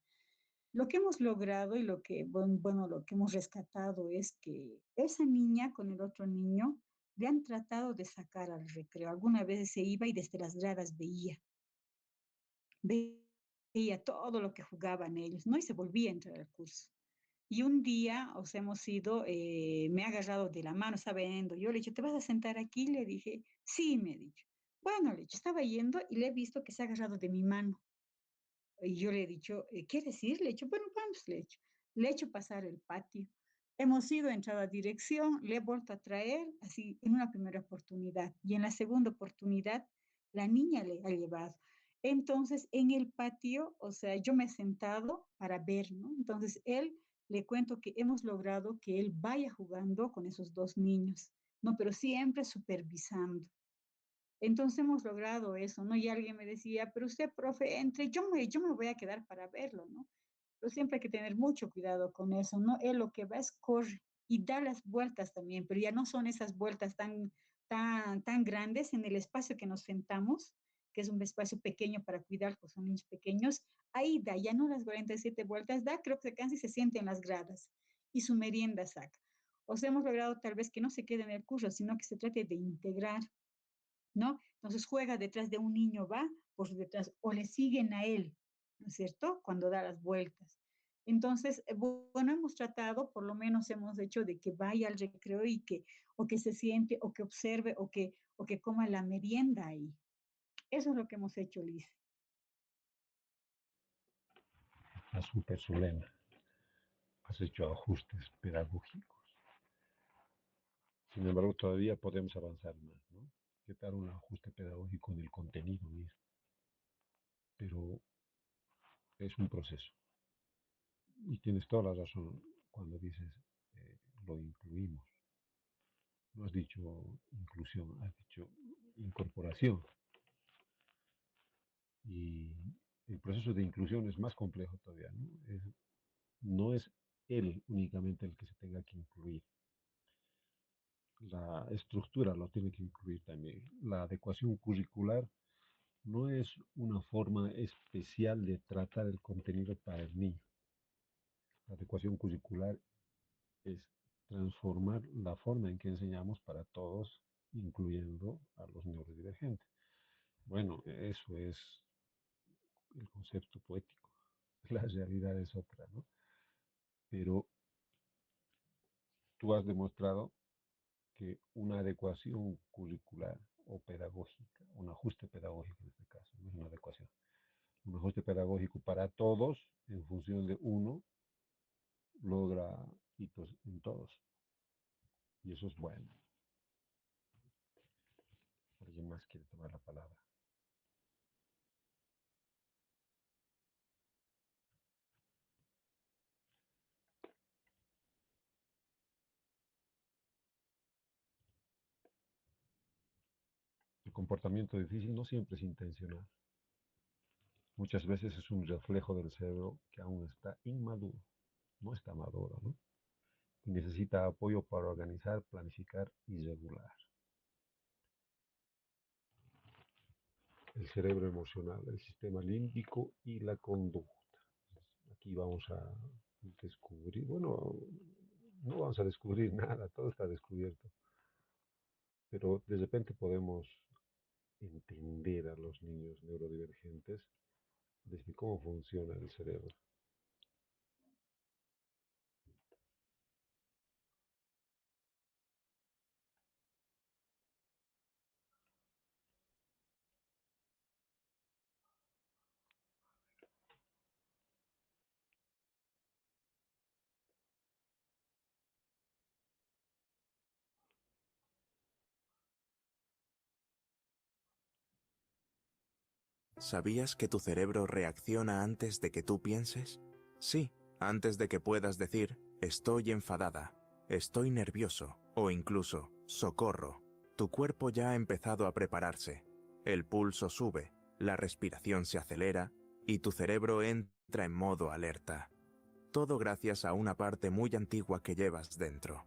Lo que hemos logrado y lo que, bueno, lo que hemos rescatado es que esa niña con el otro niño le han tratado de sacar al recreo. Algunas veces se iba y desde las gradas veía todo lo que jugaban ellos, ¿no? Y se volvía a entrar al curso. Y un día, o sea, hemos ido, me ha agarrado de la mano, estaba yendo. Yo le he dicho, ¿te vas a sentar aquí? Le dije, sí, me ha dicho. Bueno, le he dicho, estaba yendo y le he visto que se ha agarrado de mi mano. Y yo le he dicho, ¿quieres ir? Le he dicho, bueno, vamos, le he dicho. Le he hecho pasar el patio. Hemos ido, entrado a dirección, le he vuelto a traer, así, en una primera oportunidad. Y en la segunda oportunidad, la niña le ha llevado. Entonces, en el patio, o sea, yo me he sentado para ver, ¿no? Entonces, él, le cuento que hemos logrado que él vaya jugando con esos dos niños, ¿no? Pero siempre supervisando. Entonces hemos logrado eso, ¿no? Y alguien me decía, pero usted, profe, entre, yo me voy a quedar para verlo, ¿no? Pero siempre hay que tener mucho cuidado con eso, ¿no? Él lo que va es corre y da las vueltas también, pero ya no son esas vueltas tan grandes en el espacio que nos sentamos, que es un espacio pequeño para cuidar, pues son niños pequeños, ahí da, ya no las 47 vueltas, da, creo que se cansa y se siente en las gradas y su merienda saca. O sea, hemos logrado tal vez que no se quede en el curso, sino que se trate de integrar, ¿no? Entonces juega detrás de un niño, va por detrás, o le siguen a él, ¿no es cierto? Cuando da las vueltas. Entonces, bueno, hemos tratado, por lo menos hemos hecho de que vaya al recreo y que, o que se siente, o que observe, o que coma la merienda ahí. Eso es lo que hemos hecho, Liz. A súper su lema. Has hecho ajustes pedagógicos. Sin embargo, todavía podemos avanzar más, ¿no? ¿Qué tal un ajuste pedagógico en el contenido mismo? Pero es un proceso. Y tienes toda la razón cuando dices lo incluimos. No has dicho inclusión, has dicho incorporación. Y el proceso de inclusión es más complejo todavía, ¿no? No es él únicamente el que se tenga que incluir. La estructura lo tiene que incluir también. La adecuación curricular no es una forma especial de tratar el contenido para el niño. La adecuación curricular es transformar la forma en que enseñamos para todos, incluyendo a los neurodivergentes. Bueno, eso es el concepto poético. La realidad es otra, ¿no? Pero tú has demostrado que una adecuación curricular o pedagógica, un ajuste pedagógico en este caso, no es una adecuación, un ajuste pedagógico para todos en función de uno logra hitos en todos. Y eso es bueno. ¿Alguien más quiere tomar la palabra? El comportamiento difícil no siempre es intencional. Muchas veces es un reflejo del cerebro que aún está inmaduro, no está maduro, ¿no? Y necesita apoyo para organizar, planificar y regular. El cerebro emocional, el sistema límbico y la conducta. Aquí vamos a descubrir, bueno, no vamos a descubrir nada, todo está descubierto, pero de repente podemos entender a los niños neurodivergentes desde cómo funciona el cerebro. ¿Sabías que tu cerebro reacciona antes de que tú pienses? Sí, antes de que puedas decir, estoy enfadada, estoy nervioso o incluso, socorro. Tu cuerpo ya ha empezado a prepararse. El pulso sube, la respiración se acelera y tu cerebro entra en modo alerta. Todo gracias a una parte muy antigua que llevas dentro.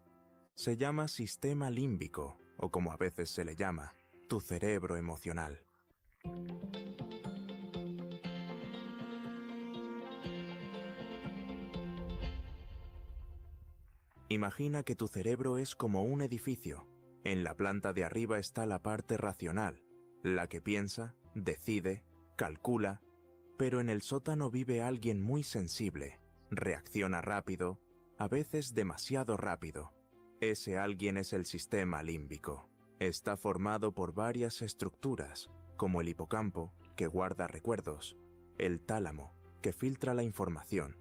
Se llama sistema límbico, o como a veces se le llama, tu cerebro emocional. Imagina que tu cerebro es como un edificio. En la planta de arriba está la parte racional, la que piensa, decide, calcula, pero en el sótano vive alguien muy sensible, reacciona rápido, a veces demasiado rápido. Ese alguien es el sistema límbico. Está formado por varias estructuras, como el hipocampo, que guarda recuerdos, el tálamo, que filtra la información,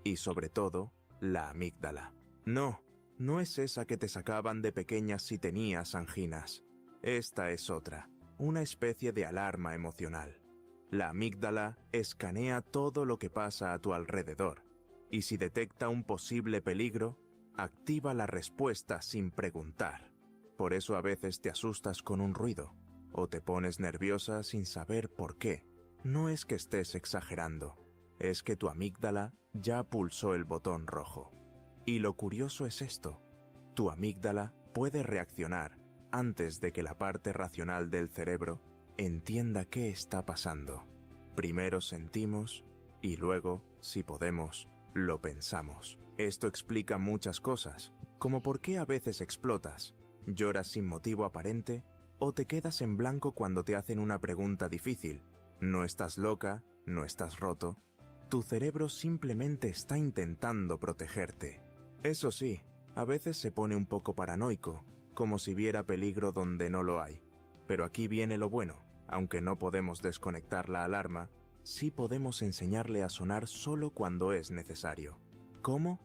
y sobre todo, la amígdala. No, no es esa que te sacaban de pequeñas si tenías anginas. Esta es otra, una especie de alarma emocional. La amígdala escanea todo lo que pasa a tu alrededor, y si detecta un posible peligro, activa la respuesta sin preguntar. Por eso a veces te asustas con un ruido, o te pones nerviosa sin saber por qué. No es que estés exagerando, es que tu amígdala ya pulsó el botón rojo. Y lo curioso es esto, tu amígdala puede reaccionar antes de que la parte racional del cerebro entienda qué está pasando. Primero sentimos y luego, si podemos, lo pensamos. Esto explica muchas cosas, como por qué a veces explotas, lloras sin motivo aparente o te quedas en blanco cuando te hacen una pregunta difícil. No estás loca, no estás roto. Tu cerebro simplemente está intentando protegerte. Eso sí, a veces se pone un poco paranoico, como si viera peligro donde no lo hay. Pero aquí viene lo bueno, aunque no podemos desconectar la alarma, sí podemos enseñarle a sonar solo cuando es necesario. ¿Cómo?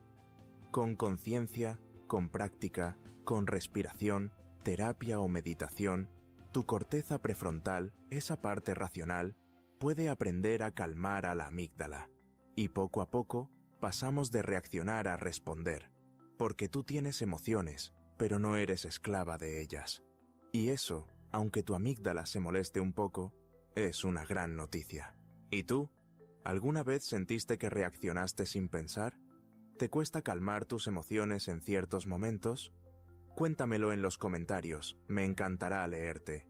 Con conciencia, con práctica, con respiración, terapia o meditación, tu corteza prefrontal, esa parte racional, puede aprender a calmar a la amígdala. Y poco a poco, pasamos de reaccionar a responder, porque tú tienes emociones, pero no eres esclava de ellas. Y eso, aunque tu amígdala se moleste un poco, es una gran noticia. ¿Y tú? ¿Alguna vez sentiste que reaccionaste sin pensar? ¿Te cuesta calmar tus emociones en ciertos momentos? Cuéntamelo en los comentarios, me encantará leerte.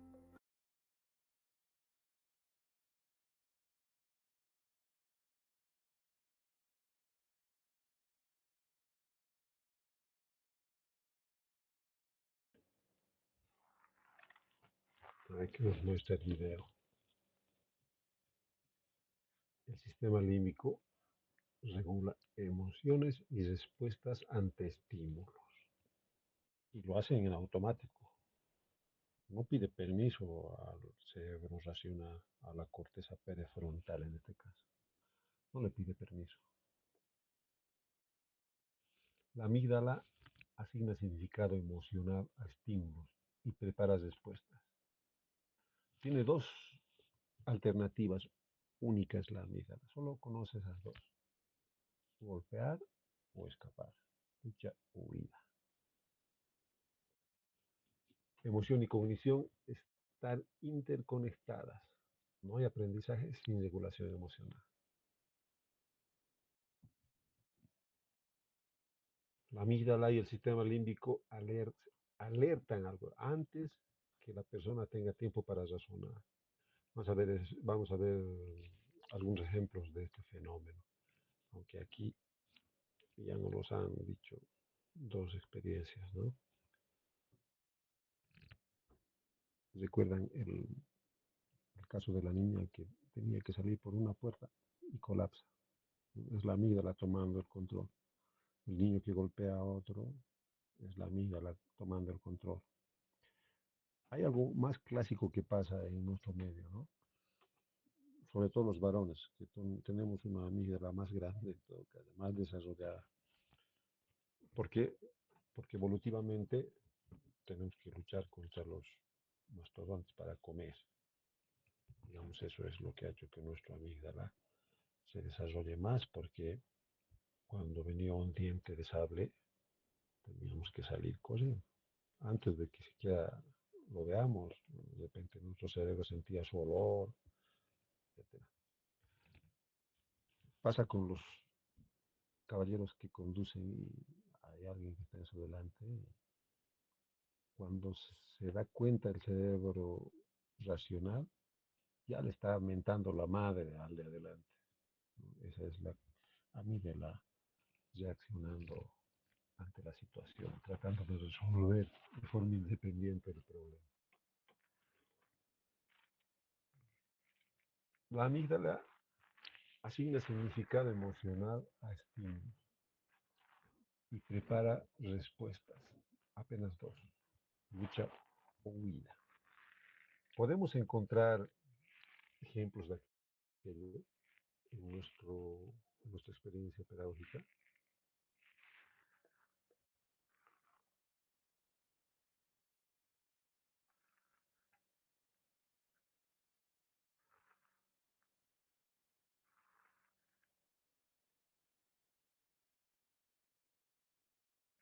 Aquí nos muestra el video. El sistema límbico regula emociones y respuestas ante estímulos. Y lo hacen en automático. No pide permiso al cerebro racional, a la corteza prefrontal en este caso. No le pide permiso. La amígdala asigna significado emocional a estímulos y prepara respuestas. Tiene dos alternativas únicas la amígdala. Solo conoce esas dos. Golpear o escapar. Lucha o huida. Emoción y cognición están interconectadas. No hay aprendizaje sin regulación emocional. La amígdala y el sistema límbico alertan algo antes que la persona tenga tiempo para razonar. Vamos a ver algunos ejemplos de este fenómeno, aunque aquí ya nos los han dicho dos experiencias, ¿no? Recuerdan el caso de la niña que tenía que salir por una puerta y colapsa. Es la amígdala tomando el control. El niño que golpea a otro es la amígdala tomando el control. Hay algo más clásico que pasa en nuestro medio, ¿no? Sobre todo los varones, que tenemos una amígdala más grande, en todo caso, más desarrollada. ¿Por qué? Porque evolutivamente tenemos que luchar contra los mastodontes para comer. Digamos, eso es lo que ha hecho que nuestra amígdala se desarrolle más, porque cuando venía un diente de sable, teníamos que salir corriendo. Antes de que siquiera lo veamos, de repente nuestro cerebro sentía su olor, etcétera. Pasa con los caballeros que conducen y hay alguien que está en su delante. Cuando se da cuenta el cerebro racional, ya le está mentando la madre al de adelante, ¿no? Esa es la amígdala reaccionando ante la situación, tratando de resolver de forma independiente el problema. La amígdala asigna significado emocional a estímulos y prepara respuestas, apenas dos: lucha o huida. Podemos encontrar ejemplos de aquello en nuestra experiencia pedagógica.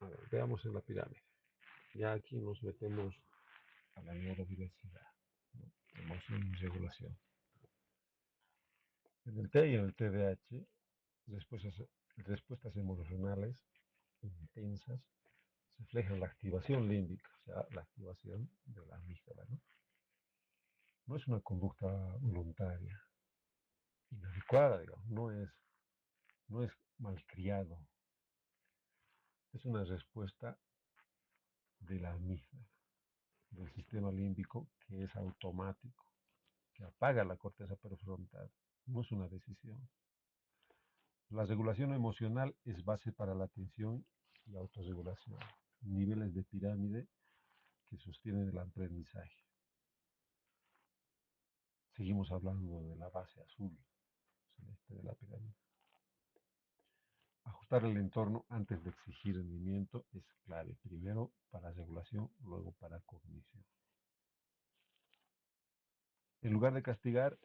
A ver, veamos en la pirámide. Ya aquí nos metemos a la neurodiversidad, ¿no? Emoción y regulación. En el T y en el TDAH, respuestas, respuestas emocionales intensas reflejan la activación límbica, o sea, la activación de la amígdala, ¿no? No es una conducta voluntaria, inadecuada, digamos, no es malcriado, es una respuesta de la amígdala, del sistema límbico, que es automático, que apaga la corteza prefrontal, no es una decisión. La regulación emocional es base para la atención y autorregulación, niveles de pirámide que sostienen el aprendizaje. Seguimos hablando de la base azul, celeste de la pirámide. Ajustar el entorno antes de exigir rendimiento es clave, primero para regulación, luego para cognición. En lugar de castigar,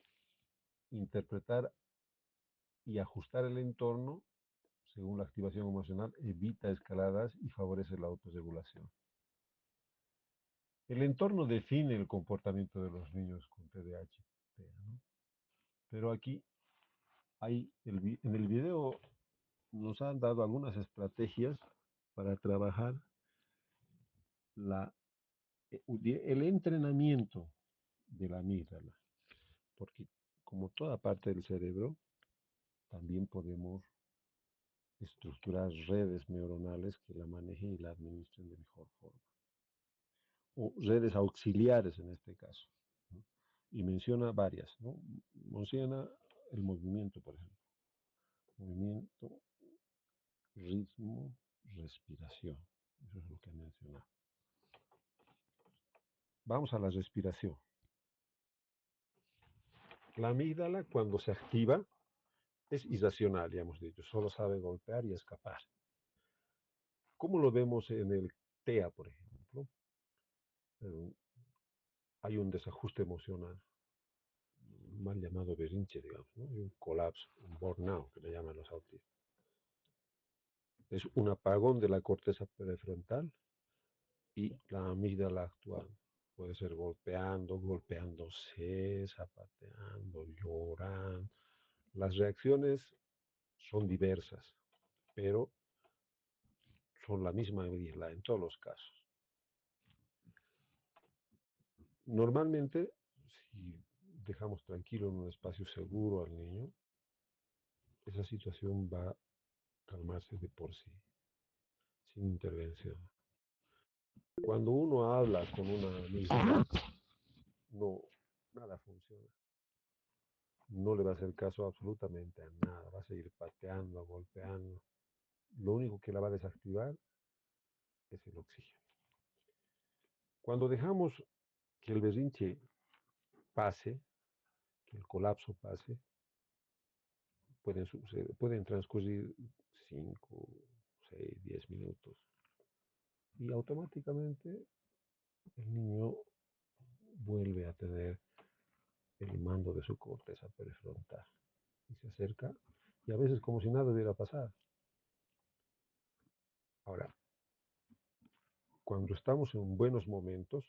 interpretar y ajustar el entorno según la activación emocional evita escaladas y favorece la autorregulación. El entorno define el comportamiento de los niños con TDAH, ¿no? Pero aquí en el video nos han dado algunas estrategias para trabajar la, el entrenamiento de la amígdala, porque como toda parte del cerebro, también podemos estructurar redes neuronales que la manejen y la administren de mejor forma, o redes auxiliares en este caso, ¿no? Y menciona varias, ¿no? Menciona el movimiento, por ejemplo. Movimiento, ritmo, respiración. Eso es lo que menciona. Vamos a la respiración. La amígdala, cuando se activa, es irracional, ya hemos dicho, solo sabe golpear y escapar. ¿Cómo lo vemos en el TEA, por ejemplo? Eh, Hay un desajuste emocional, mal llamado berrinche, digamos, ¿no? Hay un colapso, un burnout, que le llaman los autistas. Es un apagón de la corteza prefrontal y la amígdala actuando. Puede ser golpeando, golpeándose, zapateando, llorando. Las reacciones son diversas, pero son la misma amígdala en todos los casos. Normalmente, si dejamos tranquilo en un espacio seguro al niño, esa situación va a calmarse de por sí, sin intervención. Cuando uno habla con una amígdala, no, nada funciona. No le va a hacer caso absolutamente a nada, va a seguir pateando, golpeando. Lo único que la va a desactivar es el oxígeno. Cuando dejamos que el berrinche pase, que el colapso pase, pueden transcurrir 5, 6, 10 minutos y automáticamente el niño vuelve a tener el mando de su corteza prefrontal y se acerca y a veces como si nada hubiera pasado. Ahora, cuando estamos en buenos momentos,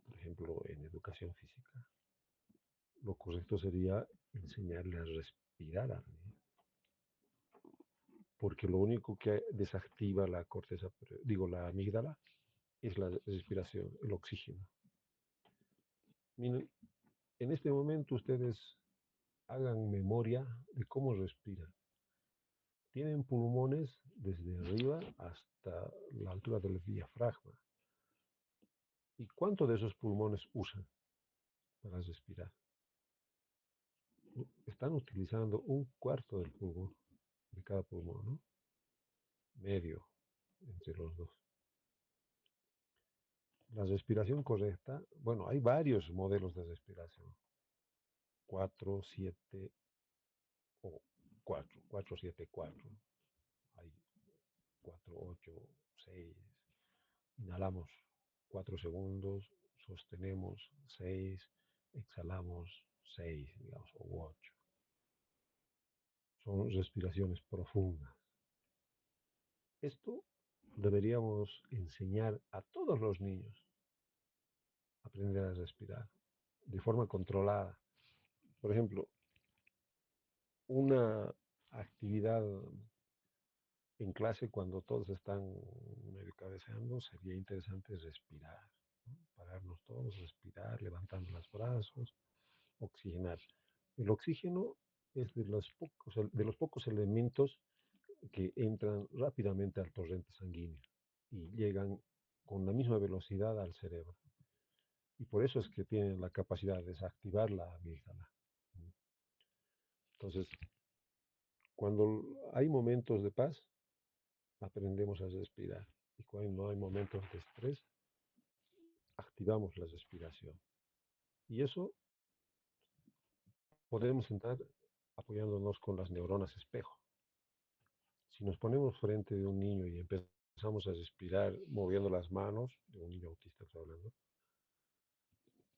por ejemplo, en educación física, lo correcto sería enseñarle a respirar al niño, porque lo único que desactiva la corteza, digo, la amígdala, es la respiración, el oxígeno. Miren, en este momento ustedes hagan memoria de cómo respiran. Tienen pulmones desde arriba hasta la altura del diafragma. ¿Y cuánto de esos pulmones usan para respirar? Están utilizando un cuarto del pulmón, de cada pulmón, ¿no? Medio entre los dos. La respiración correcta, bueno, hay varios modelos de respiración. 4, 7 o 4, 4, 7, 4. Hay 4, 8, 6. Inhalamos 4 segundos, sostenemos 6, exhalamos 6, digamos, o 8. Son respiraciones profundas. Esto deberíamos enseñar a todos los niños a aprender a respirar de forma controlada. Por ejemplo, una actividad en clase cuando todos están medio cabeceando sería interesante respirar, ¿no? Pararnos todos, respirar, levantando los brazos, oxigenar. El oxígeno es de los pocos elementos que entran rápidamente al torrente sanguíneo y llegan con la misma velocidad al cerebro. Y por eso es que tienen la capacidad de desactivar la amígdala. Entonces, cuando hay momentos de paz, aprendemos a respirar. Y cuando no hay momentos de estrés, activamos la respiración. Y eso podemos entrar apoyándonos con las neuronas espejo. Si nos ponemos frente de un niño y empezamos a respirar moviendo las manos, de un niño autista estoy hablando,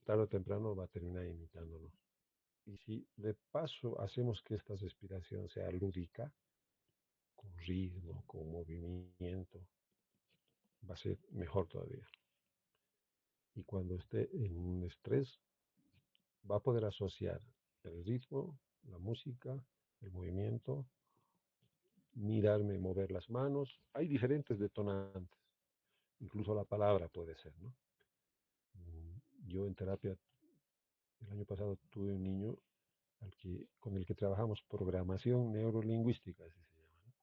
tarde o temprano va a terminar imitándonos. Y si de paso hacemos que esta respiración sea lúdica, con ritmo, con movimiento, va a ser mejor todavía. Y cuando esté en un estrés, va a poder asociar el ritmo, la música, el movimiento, mirarme, mover las manos. Hay diferentes detonantes, incluso la palabra puede ser, ¿no? Yo en terapia el año pasado tuve un niño con el que trabajamos programación neurolingüística, así se llama, ¿no?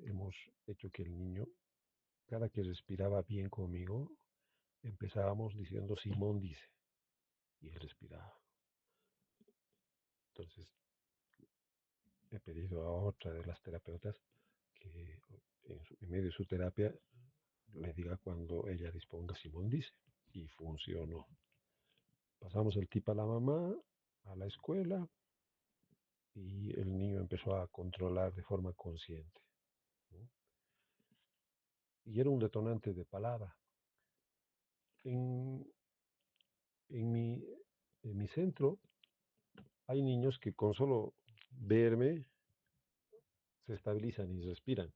Hemos hecho que el niño, cada que respiraba bien conmigo, empezábamos diciendo Simón dice, y él respiraba. Entonces, he pedido a otra de las terapeutas que en medio de su terapia le diga cuando ella disponga Simón dice, y funcionó. Pasamos el tip a la mamá, a la escuela, y el niño empezó a controlar de forma consciente, ¿no? Y era un detonante de palabra. En, en, mi, en mi centro hay niños que con solo verme se estabilizan y respiran.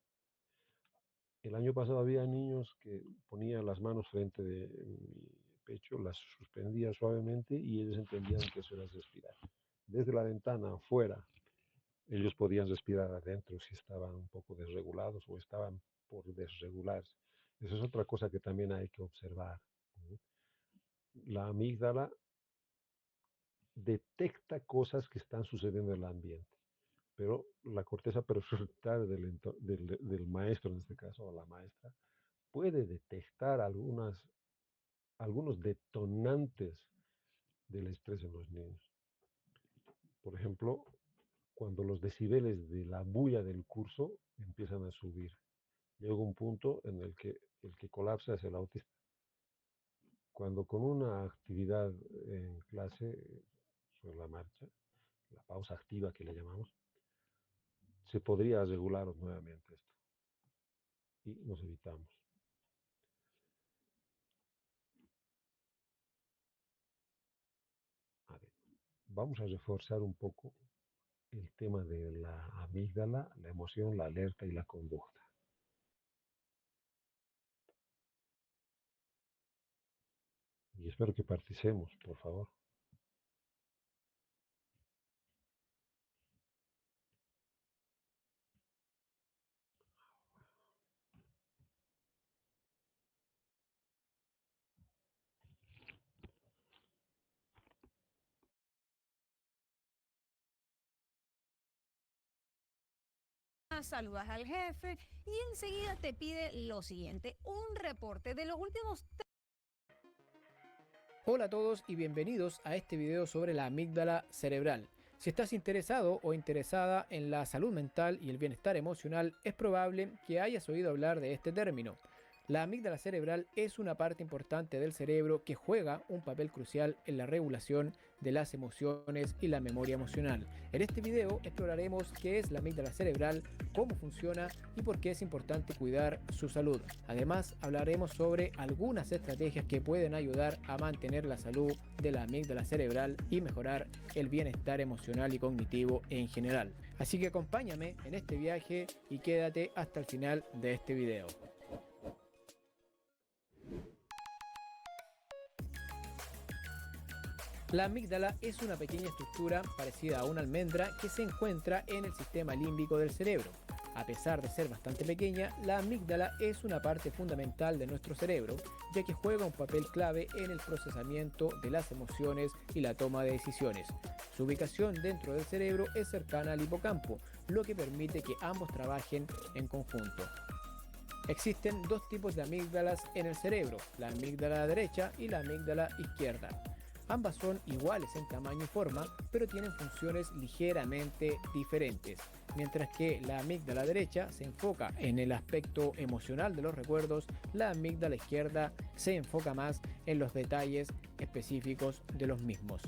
El año pasado había niños que ponían las manos frente de mi pecho, las suspendía suavemente y ellos entendían que eso era respirar. Desde la ventana afuera, ellos podían respirar adentro si estaban un poco desregulados o estaban por desregularse. Eso es otra cosa que también hay que observar, ¿no? La amígdala detecta cosas que están sucediendo en el ambiente, pero la corteza prefrontal del maestro, en este caso, o la maestra, puede detectar algunos detonantes del estrés en los niños. Por ejemplo, cuando los decibeles de la bulla del curso empiezan a subir. Llega un punto en el que colapsa es el autista. Cuando con una actividad en clase, sobre la marcha, la pausa activa que le llamamos, se podría regular nuevamente esto y nos evitamos. A ver. vamos a reforzar un poco el tema de la amígdala, la emoción, la alerta y la conducta. Y espero que participemos, por favor. Saludas al jefe y enseguida te pide lo siguiente, un reporte de los últimos. Hola a todos y bienvenidos a este video sobre la amígdala cerebral. Si estás interesado o interesada en la salud mental y el bienestar emocional, es probable que hayas oído hablar de este término. La amígdala cerebral es una parte importante del cerebro que juega un papel crucial en la regulación de las emociones y la memoria emocional. En este video exploraremos qué es la amígdala cerebral, cómo funciona y por qué es importante cuidar su salud. Además, hablaremos sobre algunas estrategias que pueden ayudar a mantener la salud de la amígdala cerebral y mejorar el bienestar emocional y cognitivo en general. Así que acompáñame en este viaje y quédate hasta el final de este video. La amígdala es una pequeña estructura parecida a una almendra que se encuentra en el sistema límbico del cerebro. A pesar de ser bastante pequeña, la amígdala es una parte fundamental de nuestro cerebro, ya que juega un papel clave en el procesamiento de las emociones y la toma de decisiones. Su ubicación dentro del cerebro es cercana al hipocampo, lo que permite que ambos trabajen en conjunto. Existen dos tipos de amígdalas en el cerebro, la amígdala derecha y la amígdala izquierda. Ambas son iguales en tamaño y forma, pero tienen funciones ligeramente diferentes. Mientras que la amígdala derecha se enfoca en el aspecto emocional de los recuerdos, la amígdala izquierda se enfoca más en los detalles específicos de los mismos.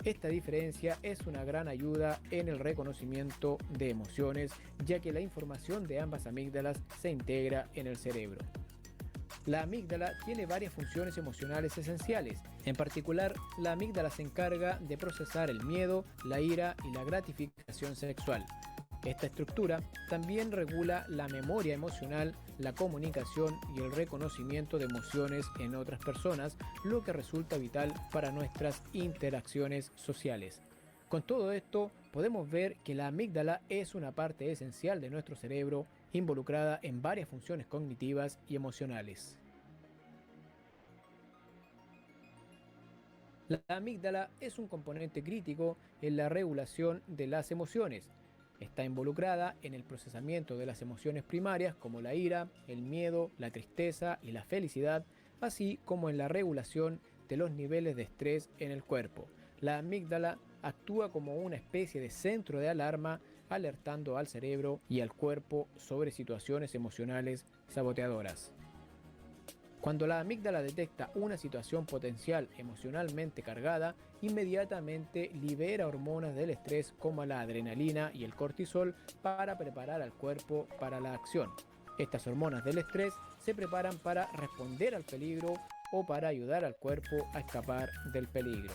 Esta diferencia es una gran ayuda en el reconocimiento de emociones, ya que la información de ambas amígdalas se integra en el cerebro. La amígdala tiene varias funciones emocionales esenciales. En particular, la amígdala se encarga de procesar el miedo, la ira y la gratificación sexual. Esta estructura también regula la memoria emocional, la comunicación y el reconocimiento de emociones en otras personas, lo que resulta vital para nuestras interacciones sociales. Con todo esto, podemos ver que la amígdala es una parte esencial de nuestro cerebro, involucrada en varias funciones cognitivas y emocionales. La amígdala es un componente crítico en la regulación de las emociones. Está involucrada en el procesamiento de las emociones primarias como la ira, el miedo, la tristeza y la felicidad, así como en la regulación de los niveles de estrés en el cuerpo. La amígdala actúa como una especie de centro de alarma, alertando al cerebro y al cuerpo sobre situaciones emocionales saboteadoras. Cuando la amígdala detecta una situación potencial emocionalmente cargada, inmediatamente libera hormonas del estrés como la adrenalina y el cortisol para preparar al cuerpo para la acción. Estas hormonas del estrés se preparan para responder al peligro o para ayudar al cuerpo a escapar del peligro.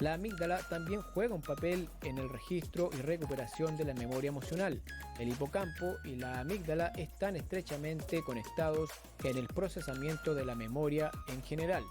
La amígdala también juega un papel en el registro y recuperación de la memoria emocional. El hipocampo y la amígdala están estrechamente conectados en el procesamiento de la memoria en general,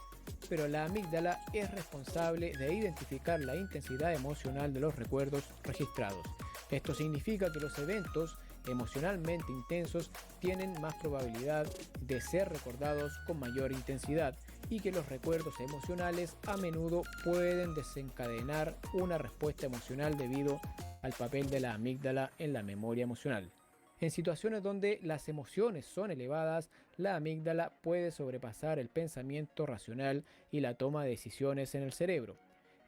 pero la amígdala es responsable de identificar la intensidad emocional de los recuerdos registrados. Esto significa que los eventos emocionalmente intensos tienen más probabilidad de ser recordados con mayor intensidad y que los recuerdos emocionales a menudo pueden desencadenar una respuesta emocional debido al papel de la amígdala en la memoria emocional. En situaciones donde las emociones son elevadas, la amígdala puede sobrepasar el pensamiento racional y la toma de decisiones en el cerebro.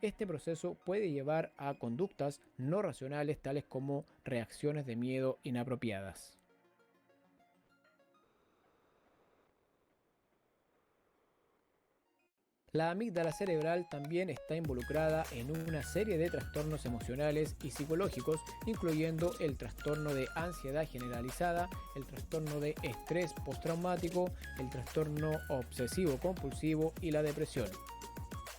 Este proceso puede llevar a conductas no racionales tales como reacciones de miedo inapropiadas. La amígdala cerebral también está involucrada en una serie de trastornos emocionales y psicológicos, incluyendo el trastorno de ansiedad generalizada, el trastorno de estrés postraumático, el trastorno obsesivo-compulsivo y la depresión.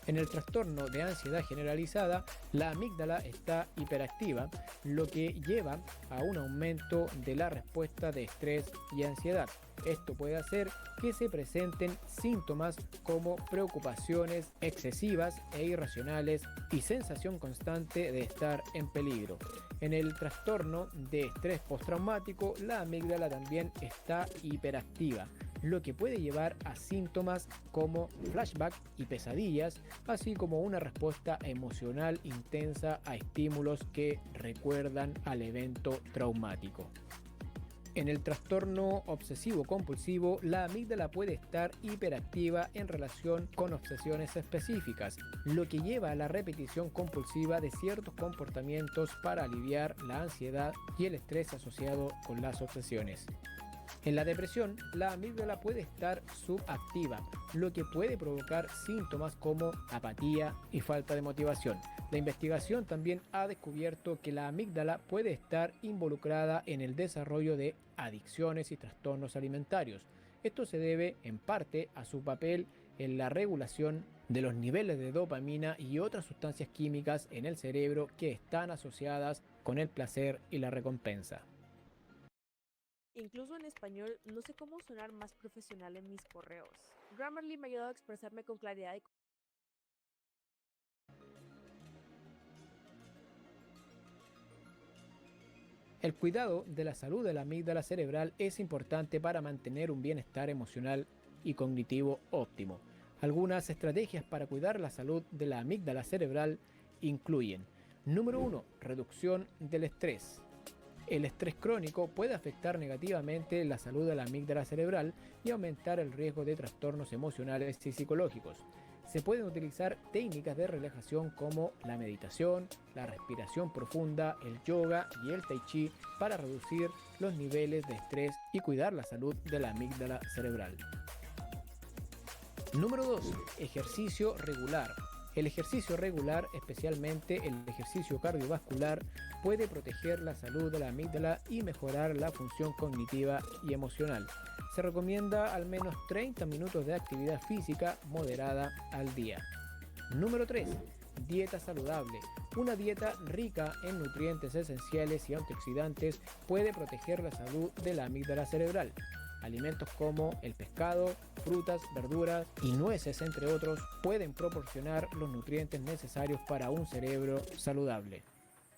En el trastorno de ansiedad generalizada, la amígdala está hiperactiva, lo que lleva a un aumento de la respuesta de estrés y ansiedad. Esto puede hacer que se presenten síntomas como preocupaciones excesivas e irracionales y sensación constante de estar en peligro. En el trastorno de estrés postraumático, la amígdala también está hiperactiva, lo que puede llevar a síntomas como flashback y pesadillas, así como una respuesta emocional intensa a estímulos que recuerdan al evento traumático. En el trastorno obsesivo-compulsivo, la amígdala puede estar hiperactiva en relación con obsesiones específicas, lo que lleva a la repetición compulsiva de ciertos comportamientos para aliviar la ansiedad y el estrés asociado con las obsesiones. En la depresión, la amígdala puede estar subactiva, lo que puede provocar síntomas como apatía y falta de motivación. La investigación también ha descubierto que la amígdala puede estar involucrada en el desarrollo de adicciones y trastornos alimentarios. Esto se debe en parte a su papel en la regulación de los niveles de dopamina y otras sustancias químicas en el cerebro que están asociadas con el placer y la recompensa. Incluso en español, no sé cómo sonar más profesional en mis correos. Grammarly me ha ayudado a expresarme con claridad y El cuidado de la salud de la amígdala cerebral es importante para mantener un bienestar emocional y cognitivo óptimo. Algunas estrategias para cuidar la salud de la amígdala cerebral incluyen: número 1. Reducción del estrés. El estrés crónico puede afectar negativamente la salud de la amígdala cerebral y aumentar el riesgo de trastornos emocionales y psicológicos. Se pueden utilizar técnicas de relajación como la meditación, la respiración profunda, el yoga y el tai chi para reducir los niveles de estrés y cuidar la salud de la amígdala cerebral. Número 2. Ejercicio regular. El ejercicio regular, especialmente el ejercicio cardiovascular, puede proteger la salud de la amígdala y mejorar la función cognitiva y emocional. Se recomienda al menos 30 minutos de actividad física moderada al día. Número 3. Dieta saludable. Una dieta rica en nutrientes esenciales y antioxidantes puede proteger la salud de la amígdala cerebral. Alimentos como el pescado, frutas, verduras y nueces, entre otros, pueden proporcionar los nutrientes necesarios para un cerebro saludable.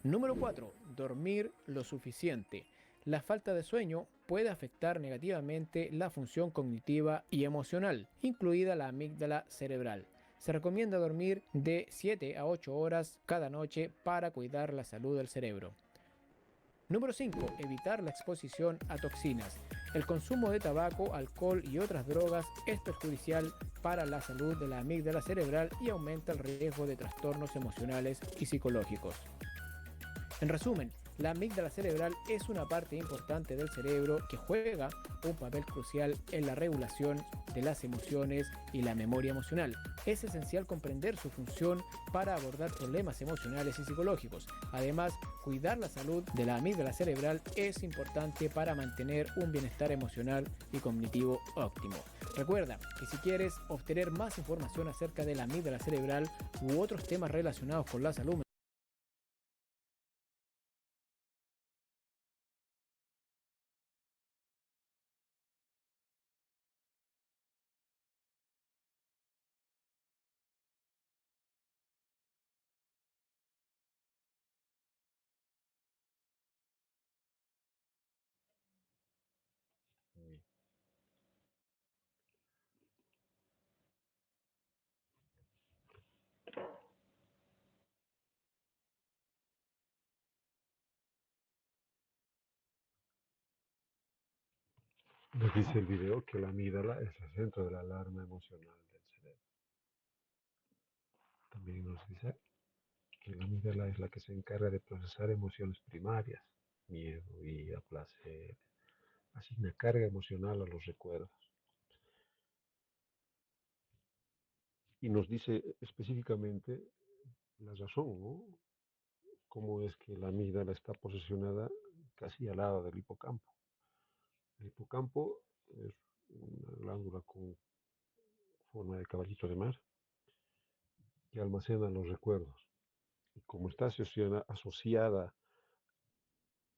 Número 4. Dormir lo suficiente. La falta de sueño puede afectar negativamente la función cognitiva y emocional, incluida la amígdala cerebral. Se recomienda dormir de 7 a 8 horas cada noche para cuidar la salud del cerebro. Número 5. Evitar la exposición a toxinas. El consumo de tabaco, alcohol y otras drogas es perjudicial para la salud de la amígdala cerebral y aumenta el riesgo de trastornos emocionales y psicológicos. En resumen, la amígdala cerebral es una parte importante del cerebro que juega un papel crucial en la regulación de las emociones y la memoria emocional. Es esencial comprender su función para abordar problemas emocionales y psicológicos. Además, cuidar la salud de la amígdala cerebral es importante para mantener un bienestar emocional y cognitivo óptimo. Recuerda que si quieres obtener más información acerca de la amígdala cerebral u otros temas relacionados con la salud, Nos dice el video que la amígdala es el centro de la alarma emocional del cerebro. También nos dice que la amígdala es la que se encarga de procesar emociones primarias, miedo, ira, placer, asigna carga emocional a los recuerdos. Y nos dice específicamente la razón, ¿no? Cómo es que la amígdala está posicionada casi al lado del hipocampo. El hipocampo es una glándula con forma de caballito de mar que almacena los recuerdos. Y como está asociada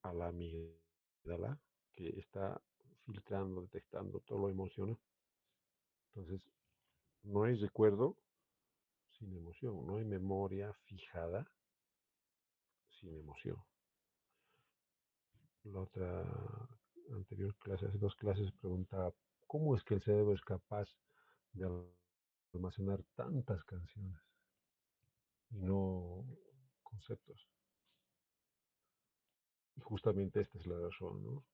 a la amígdala, que está filtrando, detectando todo lo emocional, entonces no hay recuerdo sin emoción, no hay memoria fijada sin emoción. La otra anterior clase, hace 2 clases, preguntaba, ¿cómo es que el cerebro es capaz de almacenar tantas canciones y no conceptos? Y justamente esta es la razón, ¿no?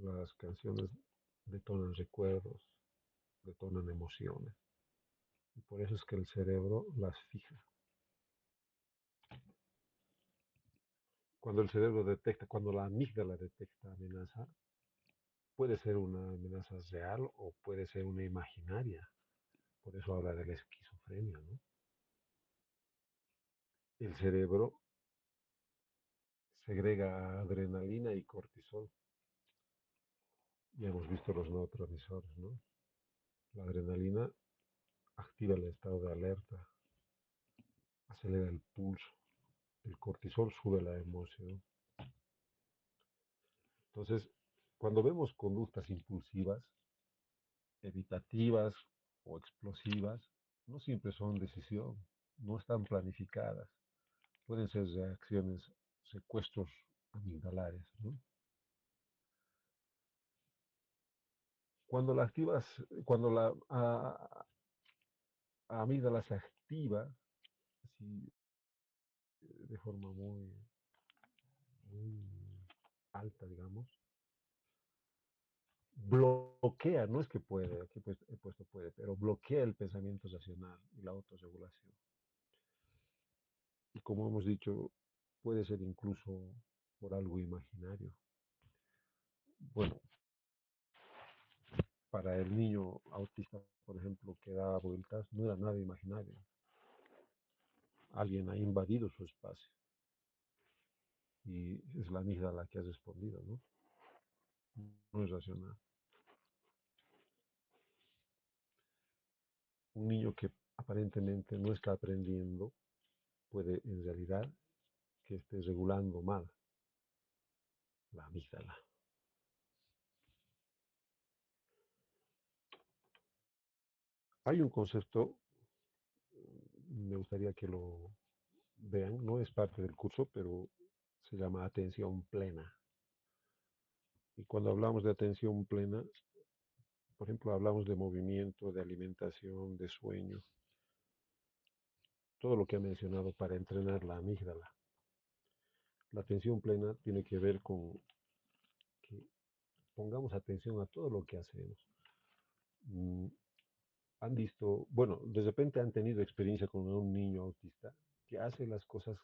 Las canciones detonan recuerdos, detonan emociones, y por eso es que el cerebro las fija. Cuando el cerebro detecta, cuando la amígdala detecta amenaza, puede ser una amenaza real o puede ser una imaginaria. Por eso habla de la esquizofrenia, ¿no? El cerebro segrega adrenalina y cortisol. Ya hemos visto los neurotransmisores, ¿no? La adrenalina activa el estado de alerta, acelera el pulso, el cortisol sube la emoción. Entonces, cuando vemos conductas impulsivas, evitativas o explosivas, no siempre son decisión, no están planificadas. Pueden ser reacciones, secuestros amigdalares, ¿no? Cuando la amígdala se activa, así, de forma muy alta, digamos, bloquea, no es que puede, aquí he puesto puede, pero bloquea el pensamiento racional y la autorregulación. Y como hemos dicho, puede ser incluso por algo imaginario. Bueno, para el niño autista, por ejemplo, que da vueltas, no era nada imaginario. Alguien ha invadido su espacio y es la amígdala la que ha respondido, ¿no? No es racional. Un niño que aparentemente no está aprendiendo puede en realidad que esté regulando mal la amígdala. Hay un concepto, me gustaría que lo vean, no es parte del curso, pero se llama atención plena. Y cuando hablamos de atención plena, por ejemplo, hablamos de movimiento, de alimentación, de sueño, todo lo que he mencionado para entrenar la amígdala. La atención plena tiene que ver con que pongamos atención a todo lo que hacemos. Mm, Han visto, bueno, de repente han tenido experiencia con un niño autista que hace las cosas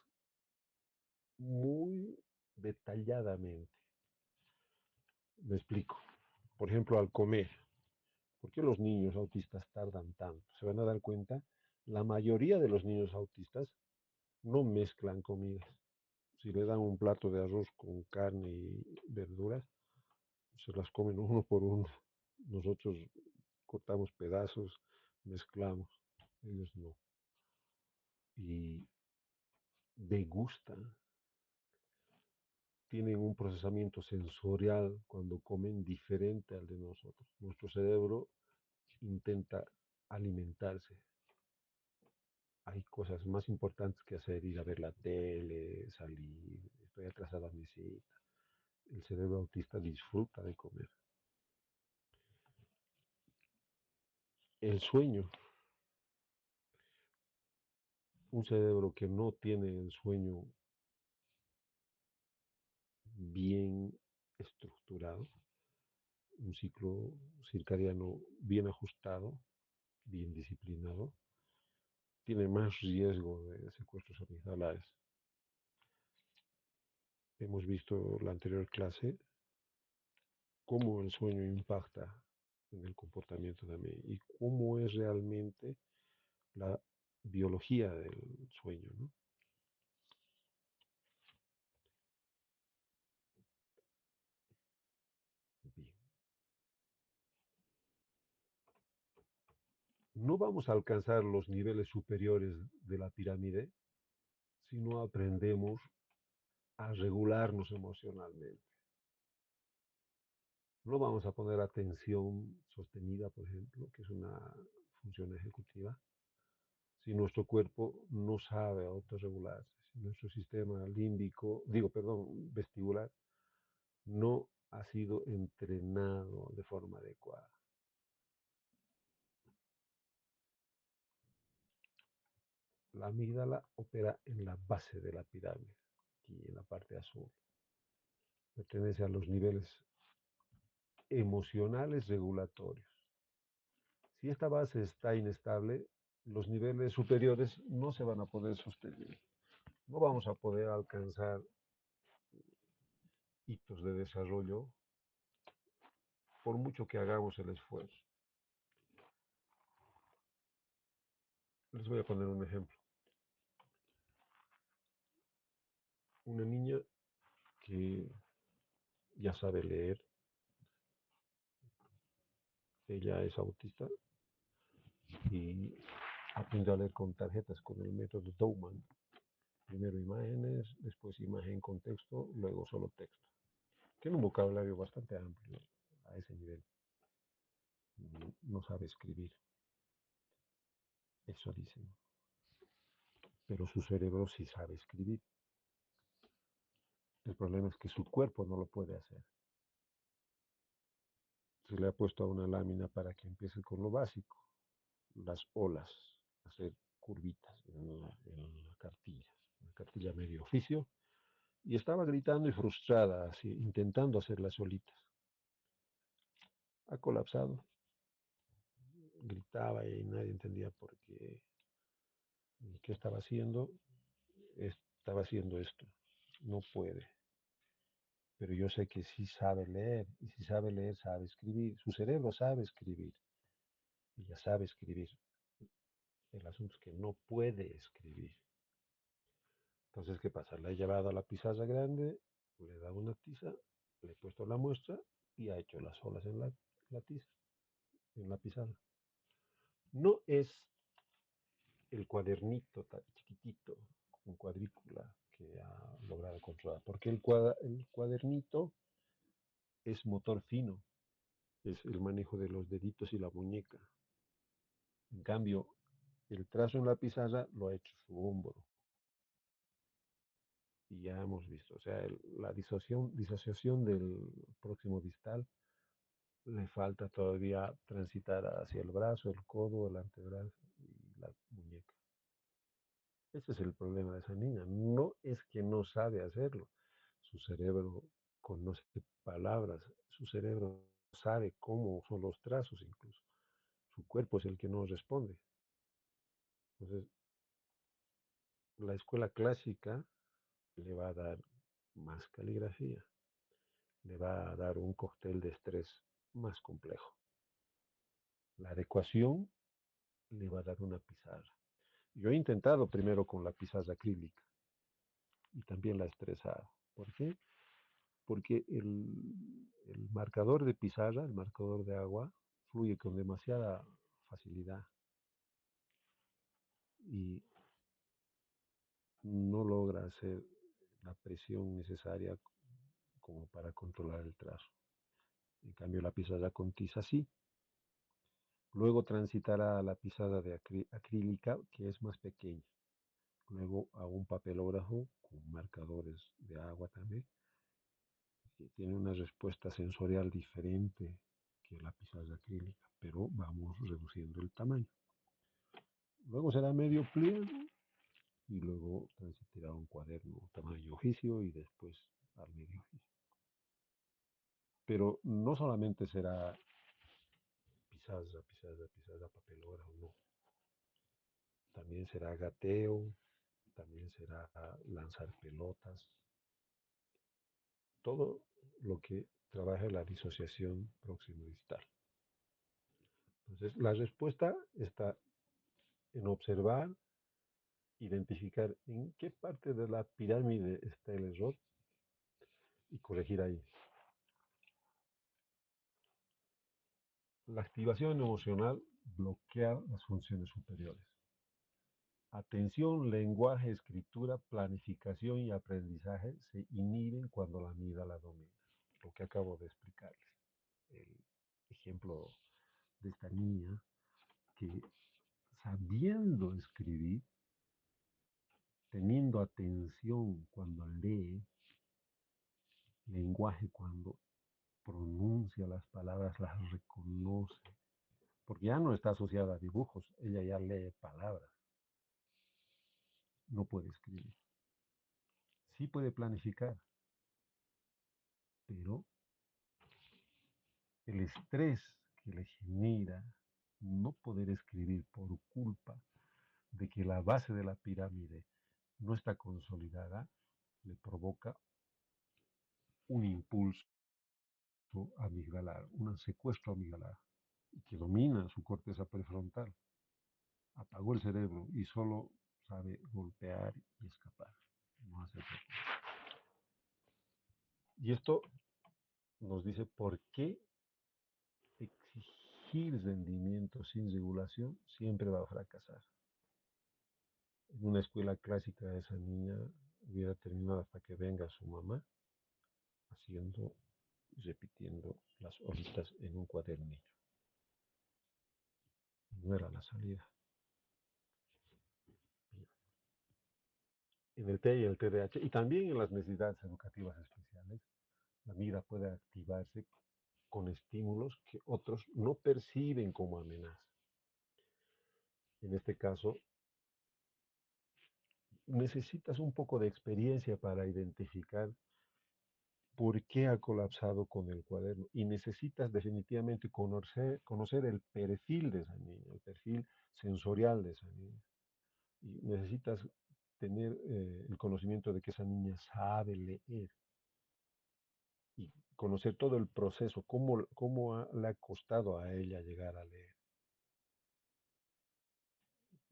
muy detalladamente. Me explico. Por ejemplo, al comer. ¿Por qué los niños autistas tardan tanto? Se van a dar cuenta, la mayoría de los niños autistas no mezclan comidas. Si le dan un plato de arroz con carne y verduras, se las comen uno por uno. Nosotros cortamos pedazos, mezclamos, ellos no. Y degustan, tienen un procesamiento sensorial cuando comen diferente al de nosotros. Nuestro cerebro intenta alimentarse. Hay cosas más importantes que hacer, ir a ver la tele, salir, estoy atrasada a mi cita. El cerebro autista disfruta de comer. El sueño, un cerebro que no tiene el sueño bien estructurado, un ciclo circadiano bien ajustado, bien disciplinado, tiene más riesgo de secuestros amigdalares. Hemos visto la anterior clase cómo el sueño impacta en el comportamiento también y cómo es realmente la biología del sueño, ¿no? Bien. No vamos a alcanzar los niveles superiores de la pirámide si no aprendemos a regularnos emocionalmente. No vamos a poner atención sostenida, por ejemplo, que es una función ejecutiva, si nuestro cuerpo no sabe autorregularse, si nuestro sistema límbico, vestibular, no ha sido entrenado de forma adecuada. La amígdala opera en la base de la pirámide, aquí en la parte azul. Pertenece a los niveles emocionales regulatorios. Si esta base está inestable, los niveles superiores no se van a poder sostener. No vamos a poder alcanzar hitos de desarrollo por mucho que hagamos el esfuerzo. Les voy a poner un ejemplo. Una niña que ya sabe leer, ella es autista y aprendió a leer con tarjetas con el método Dowman. Primero imágenes, después imagen con texto, luego solo texto. Tiene un vocabulario bastante amplio a ese nivel. No sabe escribir, eso dicen. Pero su cerebro sí sabe escribir. El problema es que su cuerpo no lo puede hacer. Se le ha puesto a una lámina para que empiece con lo básico, las olas, hacer curvitas en la cartilla medio oficio, y estaba gritando y frustrada, así, intentando hacerlas solitas. Ha colapsado, gritaba y nadie entendía por qué, y qué estaba haciendo. Estaba haciendo esto, no puede. Pero yo sé que sí sabe leer, y si sabe leer, sabe escribir. Su cerebro sabe escribir, y ya sabe escribir. El asunto es que no puede escribir. Entonces, ¿qué pasa? La he llevado a la pizarra grande, le he dado una tiza, le he puesto la muestra y ha hecho las olas en la tiza, en la pizarra. No es el cuadernito tan chiquitito, con cuadrícula, que ha logrado controlar, porque el cuadernito es motor fino, es el manejo de los deditos y la muñeca. En cambio, el trazo en la pizarra lo ha hecho su hombro. Y ya hemos visto, o sea, la disociación del próximo distal le falta todavía transitar hacia el brazo, el codo, el antebrazo y la muñeca. Ese es el problema de esa niña. No es que no sabe hacerlo. Su cerebro conoce palabras, su cerebro sabe cómo son los trazos incluso. Su cuerpo es el que no responde. Entonces, la escuela clásica le va a dar más caligrafía, le va a dar un cóctel de estrés más complejo. La adecuación le va a dar una pizarra. Yo he intentado primero con la pizarra acrílica y también la he estresado. ¿Por qué? Porque el marcador de pizarra, el marcador de agua, fluye con demasiada facilidad y no logra hacer la presión necesaria como para controlar el trazo. En cambio, la pizarra con tiza sí. Luego transitará a la pizarra de acrílica, que es más pequeña. Luego a un papelógrafo con marcadores de agua también, que tiene una respuesta sensorial diferente que la pizarra acrílica, pero vamos reduciendo el tamaño. Luego será medio pliego y luego transitará a un cuaderno tamaño oficio y después al medio oficio. Pero no solamente será pizarra, papelógrafo, no. También será gateo, también será lanzar pelotas, todo lo que trabaja la disociación próximo-distal. Entonces, la respuesta está en observar, identificar en qué parte de la pirámide está el error y corregir ahí. La activación emocional bloquea las funciones superiores. Atención, lenguaje, escritura, planificación y aprendizaje se inhiben cuando la amígdala domina. Lo que acabo de explicarles. El ejemplo de esta niña que sabiendo escribir, teniendo atención cuando lee, lenguaje cuando pronuncia las palabras, las reconoce, porque ya no está asociada a dibujos, ella ya lee palabras, no puede escribir. Sí puede planificar, pero el estrés que le genera no poder escribir por culpa de que la base de la pirámide no está consolidada, le provoca un impulso amigdalar, un secuestro amigdalar, que domina su corteza prefrontal. Apagó el cerebro y solo sabe golpear y escapar. No hace otra cosa. Y esto nos dice por qué exigir rendimiento sin regulación siempre va a fracasar. En una escuela clásica esa niña hubiera terminado hasta que venga su mamá haciendo, repitiendo las horitas en un cuadernillo. No era la salida. En el T y el TDAH y también en las necesidades educativas especiales, la mira puede activarse con estímulos que otros no perciben como amenaza. En este caso, necesitas un poco de experiencia para identificar por qué ha colapsado con el cuaderno y necesitas definitivamente conocer el perfil de esa niña, el perfil sensorial de esa niña. Y necesitas tener el conocimiento de que esa niña sabe leer y conocer todo el proceso, cómo le ha costado a ella llegar a leer.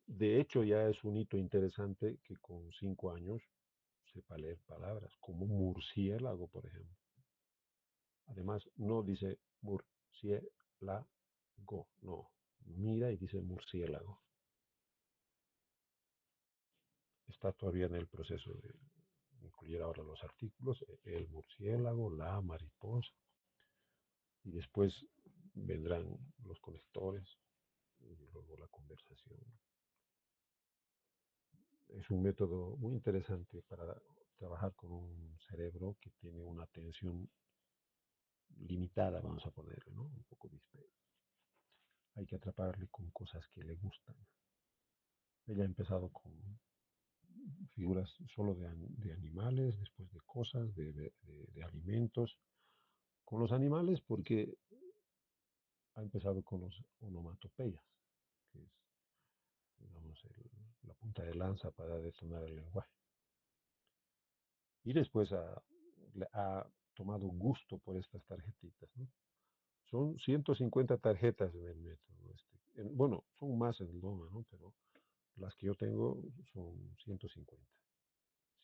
De hecho, ya es un hito interesante que con 5 años sepa leer palabras, como murciélago, por ejemplo. Además, no dice murciélago, no. Mira y dice murciélago. Está todavía en el proceso de incluir ahora los artículos, el murciélago, la mariposa, y después vendrán los conectores y luego la conversación. Es un método muy interesante para trabajar con un cerebro que tiene una atención limitada, vamos a ponerle, ¿no? Un poco dispersa. Hay que atraparle con cosas que le gustan. Ella ha empezado con figuras solo de animales, después de cosas, de alimentos. Con los animales porque ha empezado con los onomatopeyas, que es, digamos, la punta de lanza para detonar el lenguaje. Y después ha tomado gusto por estas tarjetitas, ¿no? Son 150 tarjetas en el método. Bueno, son más en el DOMA, ¿no? Pero las que yo tengo son 150.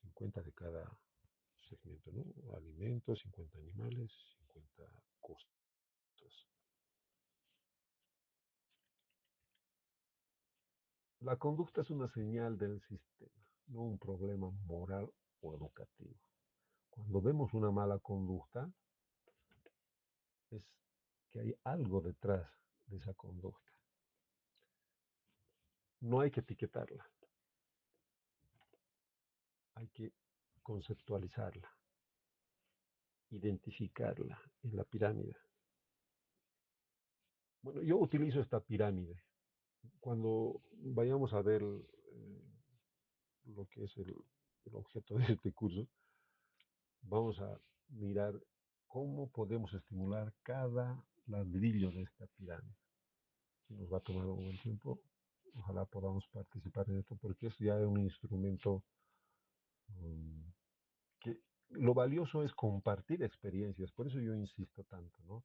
50 de cada segmento, ¿no? Alimentos, 50 animales, 50 cosas. La conducta es una señal del sistema, no un problema moral o educativo. Cuando vemos una mala conducta, es que hay algo detrás de esa conducta. No hay que etiquetarla, hay que conceptualizarla, identificarla en la pirámide. Bueno, yo utilizo esta pirámide. Cuando vayamos a ver lo que es el objeto de este curso, vamos a mirar cómo podemos estimular cada ladrillo de esta pirámide. Si nos va a tomar un buen tiempo, ojalá podamos participar en esto, porque es ya un instrumento um, que lo valioso es compartir experiencias, por eso yo insisto tanto, ¿no?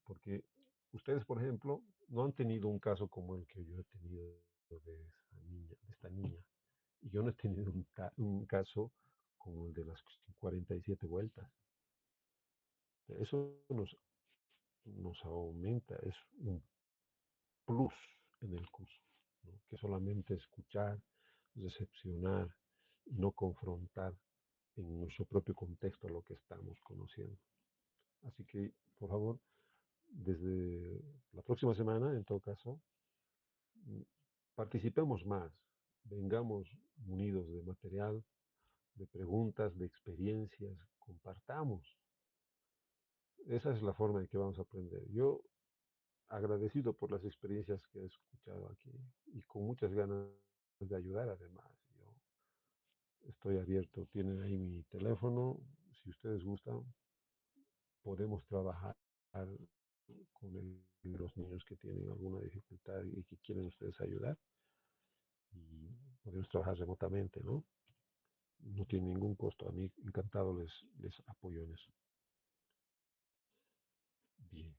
Porque ustedes, por ejemplo, no han tenido un caso como el que yo he tenido de esta niña. Y yo no he tenido un caso como el de las 47 vueltas. Eso nos nos aumenta, es un plus en el curso, ¿no? Que solamente escuchar, recepcionar y no confrontar en nuestro propio contexto lo que estamos conociendo. Así que, por favor, desde la próxima semana, en todo caso, participemos más, vengamos munidos de material, de preguntas, de experiencias, compartamos. Esa es la forma en que vamos a aprender. Yo agradecido por las experiencias que he escuchado aquí y con muchas ganas de ayudar además. Yo estoy abierto, tienen ahí mi teléfono, si ustedes gustan, podemos trabajar con los niños que tienen alguna dificultad y que quieren ustedes ayudar y podemos trabajar remotamente, ¿no? No tiene ningún costo, a mí encantado les apoyo en eso. Bien,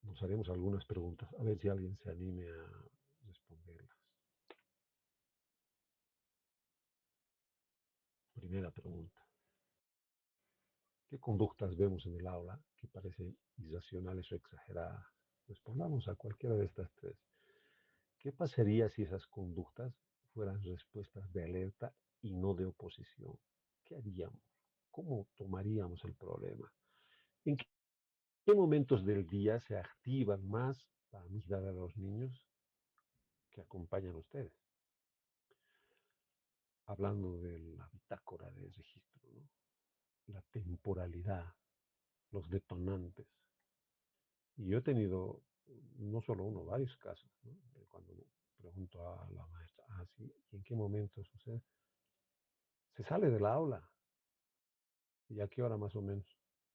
nos haremos algunas preguntas, a ver si alguien se anime a responderlas. Primera pregunta. ¿Qué conductas vemos en el aula que parecen irracionales o exageradas? Respondamos a cualquiera de estas tres. ¿Qué pasaría si esas conductas fueran respuestas de alerta y no de oposición? ¿Qué haríamos? ¿Cómo tomaríamos el problema? ¿En qué momentos del día se activan más para mirar a los niños que acompañan a ustedes? Hablando de la bitácora de registro, ¿no? La temporalidad, los detonantes. Y yo he tenido no solo uno, varios casos, ¿no? Cuando pregunto a la maestra, ah, sí, ¿y en qué momento sucede? Se sale de la aula, ¿y a qué hora más o menos?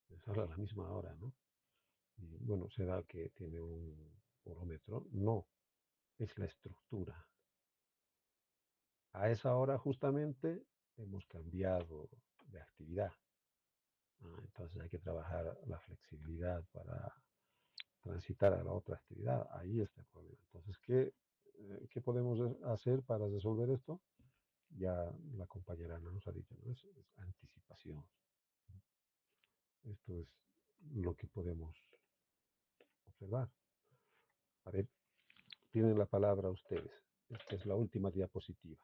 Se sale a la misma hora, ¿no? Y bueno, ¿será que tiene un horómetro? No, es la estructura. A esa hora justamente hemos cambiado de actividad. Entonces hay que trabajar la flexibilidad para transitar a la otra actividad. Ahí está el problema. Entonces, ¿qué podemos hacer para resolver esto? Ya la compañera Ana nos ha dicho, ¿no? Es anticipación. Esto es lo que podemos observar. A ver, tienen la palabra ustedes. Esta es la última diapositiva.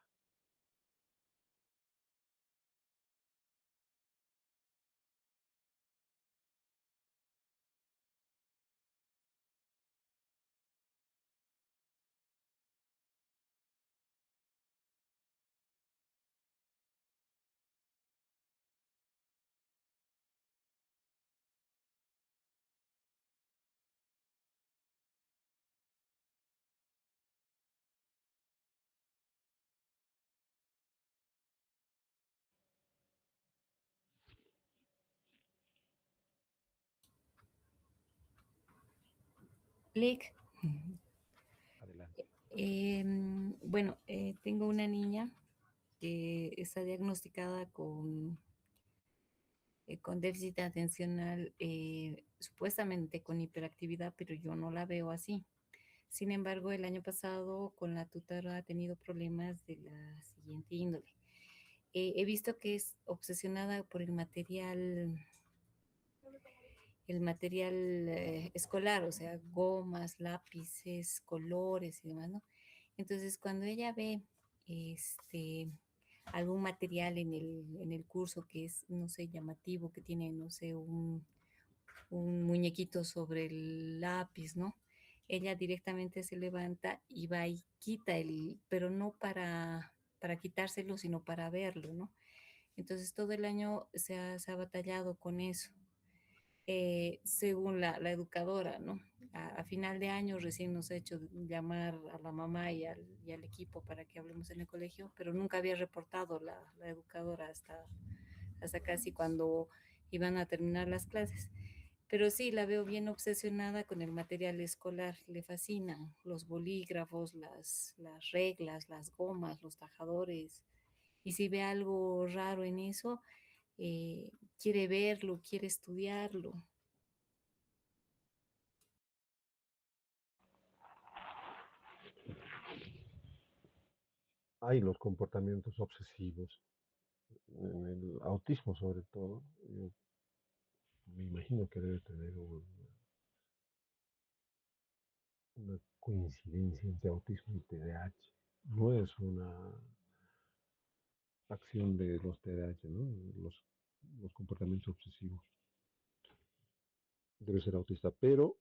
Lick. Adelante. Bueno, tengo una niña que está diagnosticada con déficit atencional, supuestamente con hiperactividad, pero yo no la veo así. Sin embargo, el año pasado con la tutora ha tenido problemas de la siguiente índole. He visto que es obsesionada por el material escolar, o sea, gomas, lápices, colores y demás, ¿no? Entonces, cuando ella ve este, algún material en el curso que es, no sé, llamativo, que tiene, no sé, un muñequito sobre el lápiz, ¿no? Ella directamente se levanta y va y quita pero no para quitárselo, sino para verlo, ¿no? Entonces todo el año se ha batallado con eso, según la educadora, ¿no? A final de año recién nos ha hecho llamar a la mamá y al equipo para que hablemos en el colegio, pero nunca había reportado la educadora hasta casi cuando iban a terminar las clases. Pero sí, la veo bien obsesionada con el material escolar. Le fascinan los bolígrafos, las reglas, las gomas, los tajadores. Y si ve algo raro en eso, quiere verlo, quiere estudiarlo. Hay los comportamientos obsesivos, en el autismo sobre todo. Yo me imagino que debe tener una coincidencia entre autismo y TDAH. No es una acción de los TDAH, ¿no? Los comportamientos obsesivos. Debe ser autista, pero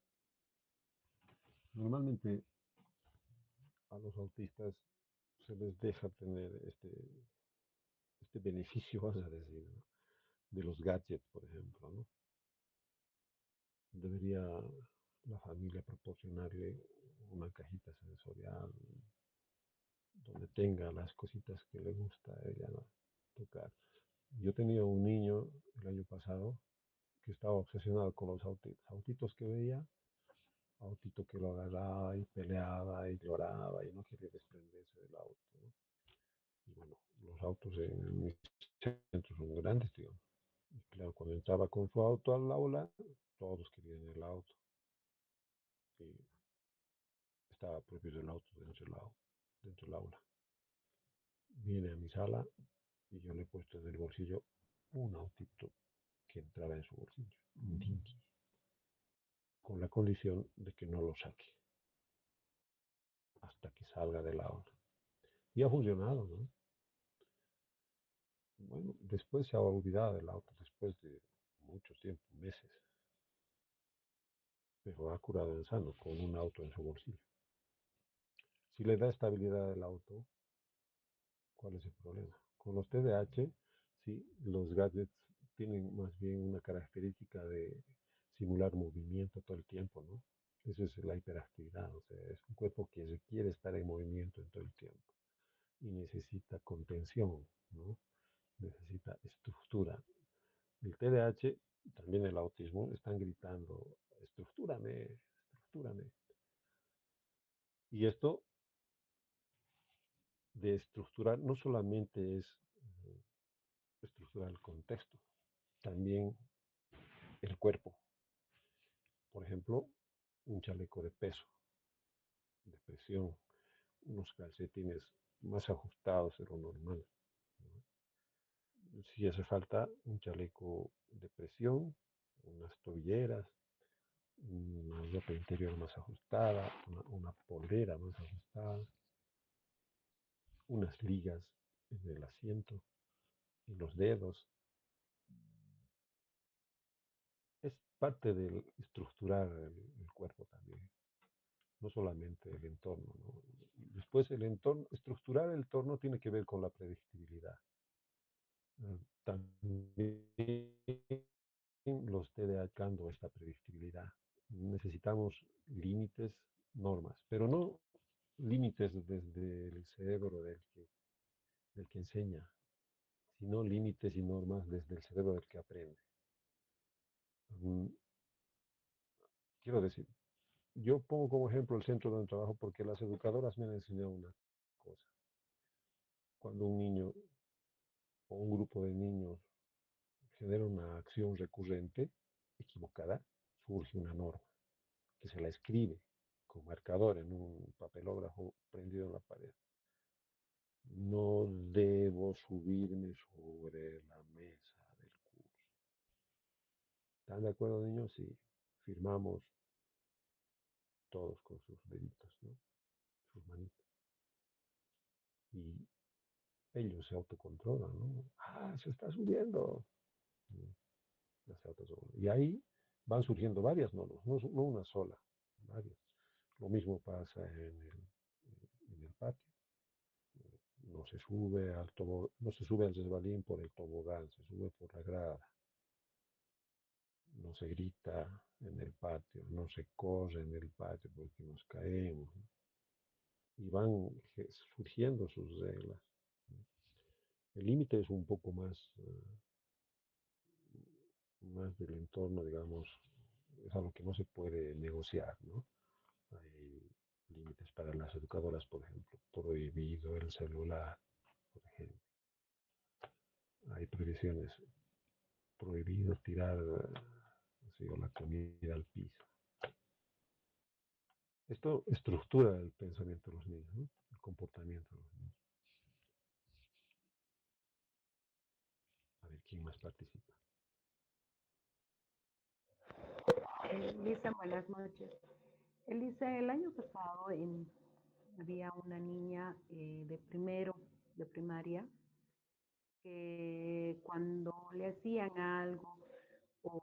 normalmente a los autistas se les deja tener este beneficio, vas a decir, ¿no? De los gadgets, por ejemplo, ¿no? Debería la familia proporcionarle una cajita sensorial donde tenga las cositas que le gusta a ella, ¿no? Tocar. Yo tenía un niño el año pasado que estaba obsesionado con los autitos. Autitos que veía, autito que lo agarraba y peleaba y lloraba y no quería desprenderse del auto, ¿no? Y bueno, los autos en mis centros son grandes, tío. Y claro, cuando entraba con su auto al aula, todos querían el auto. Y estaba prohibido el auto dentro del aula. Viene a mi sala y yo le he puesto en el bolsillo un autito que entraba en su bolsillo, un Dinky, con la condición de que no lo saque hasta que salga del aula. Y ha funcionado, ¿no? Bueno, después se ha olvidado del auto, después de mucho tiempo, meses, pero ha curado en sano con un auto en su bolsillo. Si le da estabilidad al auto, ¿cuál es el problema? Con los TDAH, sí, los gadgets tienen más bien una característica de simular movimiento todo el tiempo, ¿no? Eso es la hiperactividad, o sea, es un cuerpo que requiere estar en movimiento en todo el tiempo y necesita contención, ¿no? Necesita estructura. El TDAH, también el autismo, están gritando, estructúrame, estructúrame. Y esto de estructurar no solamente es estructurar el contexto, también el cuerpo. Por ejemplo, un chaleco de peso, de presión, unos calcetines más ajustados de lo normal, ¿no? Si hace falta un chaleco de presión, unas tobilleras, una ropa interior más ajustada, una polera más ajustada, unas ligas en el asiento, en los dedos. Es parte del estructurar el cuerpo también, no solamente el entorno, ¿no? Después el entorno, estructurar el entorno tiene que ver con la predictibilidad. También los TDAH esta predictibilidad. Necesitamos límites, normas, pero no límites desde el cerebro del que enseña, sino límites y normas desde el cerebro del que aprende. Mm, Quiero decir, yo pongo como ejemplo el centro donde trabajo porque las educadoras me han enseñado una cosa. Cuando un niño o un grupo de niños genera una acción recurrente, equivocada, surge una norma que se la escribe con marcador en un papelógrafo prendido en la pared. No debo subirme sobre la mesa del curso. ¿Están de acuerdo, niños? Sí. Firmamos todos con sus deditos, ¿no? Sus manitas. Y ellos se autocontrolan, ¿no? Ah, se está subiendo. Ya se autocontrolan. Y ahí van surgiendo varias normas, no una sola, varias. Lo mismo pasa en el patio. No se sube al resbalín por el tobogán, se sube por la grada. No se grita en el patio, no se corre en el patio porque nos caemos, ¿no? Y van surgiendo sus reglas, ¿no? El límite es un poco más del entorno, digamos, es algo que no se puede negociar, ¿no? Hay límites para las educadoras, por ejemplo, prohibido el celular, por ejemplo. Hay prohibiciones, prohibido tirar así, o la comida al piso. Esto estructura el pensamiento de los niños, ¿no? El comportamiento de los niños. A ver, ¿quién más participa? Elisa, buenas noches. Elisa, el año pasado había una niña de primero, de primaria, que cuando le hacían algo o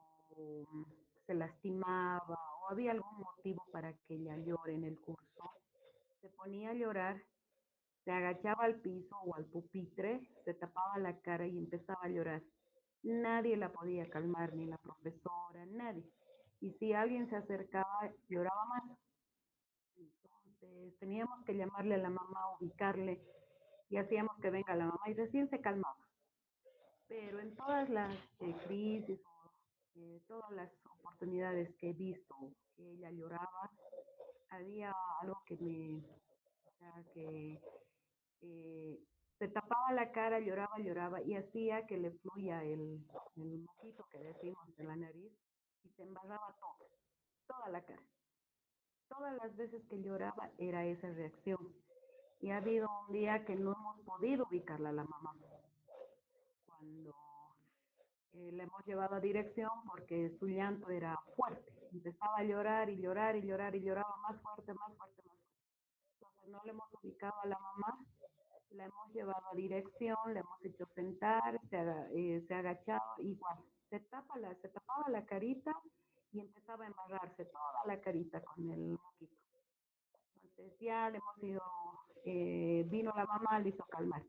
se lastimaba o había algún motivo para que ella llore en el curso, se ponía a llorar, se agachaba al piso o al pupitre, se tapaba la cara y empezaba a llorar. Nadie la podía calmar, ni la profesora, nadie. Y si alguien se acercaba, lloraba más. Entonces teníamos que llamarle a la mamá, ubicarle y hacíamos que venga la mamá y recién se calmaba. Pero en todas las crisis o todas las oportunidades que he visto que ella lloraba, había algo o sea, que eh, se tapaba la cara, lloraba, lloraba y hacía que le fluya el moquito que decimos de la nariz y se embarraba toda la cara. Todas las veces que lloraba era esa reacción. Y ha habido un día que no hemos podido ubicarla a la mamá. Cuando la hemos llevado a dirección porque su llanto era fuerte. Empezaba a llorar y llorar y llorar y lloraba más fuerte, más fuerte, más fuerte. Entonces no le hemos ubicado a la mamá, la hemos llevado a dirección, le hemos hecho sentar, se ha agachado, igual. Se tapaba la carita y empezaba a embarrarse toda la carita con el moquito. Entonces ya le hemos ido, vino la mamá, le hizo calmar.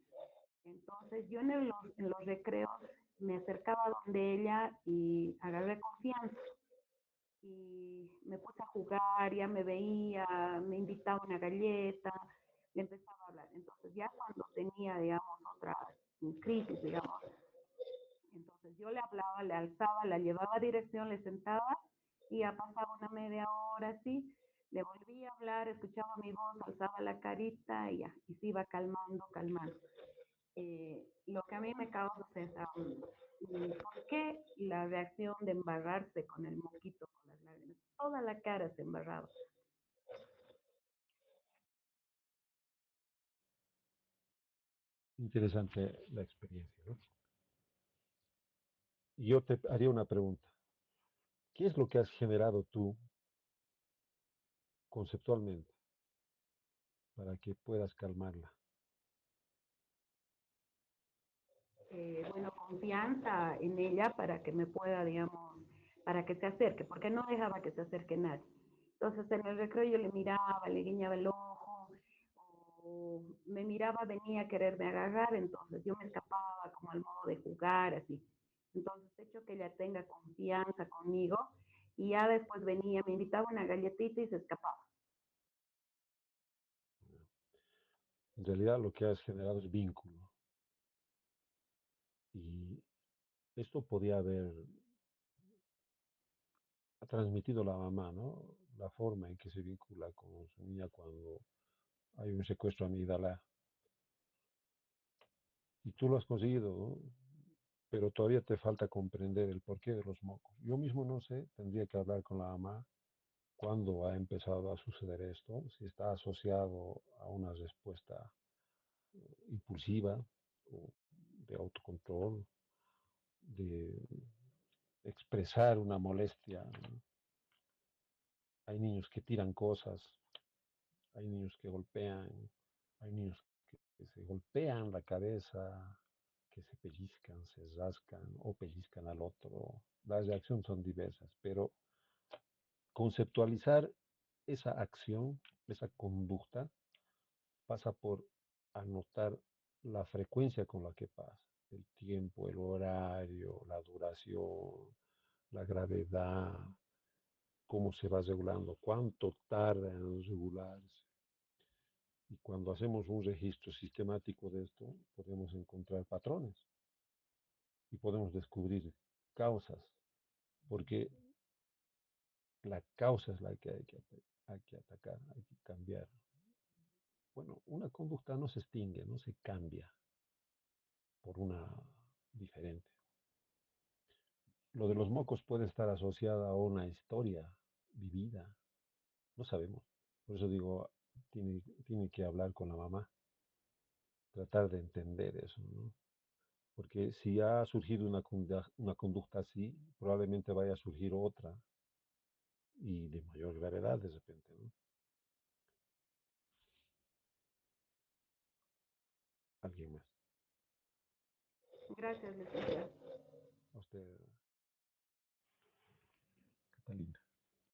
Entonces yo en los recreos me acercaba donde ella y agarré confianza y me puse a jugar, ya me veía, me invitaba una galleta, le empezaba a hablar. Entonces ya cuando tenía, digamos, otra crisis, digamos, entonces yo le hablaba, le alzaba, la llevaba a dirección, le sentaba y ya pasaba una media hora así, le volví a hablar, escuchaba mi voz, alzaba la carita y ya, y se iba calmando, calmando. Lo que a mí me causa es ¿por qué la reacción de embarrarse con el moquito, con las lágrimas? Toda la cara se embarraba. Interesante la experiencia, ¿no? Yo te haría una pregunta. ¿Qué es lo que has generado tú conceptualmente para que puedas calmarla? Bueno, confianza en ella para que me pueda, digamos, para que se acerque, porque no dejaba que se acerque nadie. Entonces en el recreo yo le miraba, le guiñaba el ojo, o me miraba, venía a quererme agarrar, entonces yo me escapaba como al modo de jugar, así. Entonces he hecho que ella tenga confianza conmigo y ya después venía, me invitaba una galletita y se escapaba. En realidad lo que has generado es vínculo. Y esto podía haber transmitido la mamá, ¿no? La forma en que se vincula con su niña cuando hay un secuestro amígdala. Y tú lo has conseguido, ¿no? Pero todavía te falta comprender el porqué de los mocos. Yo mismo no sé, tendría que hablar con la mamá cuándo ha empezado a suceder esto, si está asociado a una respuesta impulsiva o de autocontrol, de expresar una molestia, ¿no? Hay niños que tiran cosas, hay niños que golpean, hay niños que se golpean la cabeza, que se pellizcan, se rascan o pellizcan al otro. Las reacciones son diversas, pero conceptualizar esa acción, esa conducta, pasa por anotar la frecuencia con la que pasa, el tiempo, el horario, la duración, la gravedad, cómo se va regulando, cuánto tarda en regularse. Y cuando hacemos un registro sistemático de esto, podemos encontrar patrones y podemos descubrir causas, porque la causa es la que hay que atacar, hay que cambiar. Bueno, una conducta no se extingue, no se cambia por una diferente. Lo de los mocos puede estar asociado a una historia vivida, no sabemos. Por eso digo, tiene que hablar con la mamá, tratar de entender eso, ¿no? Porque si ha surgido una conducta así, probablemente vaya a surgir otra y de mayor gravedad de repente, ¿no? Alguien más. Gracias, licenciado. A usted, Catalina.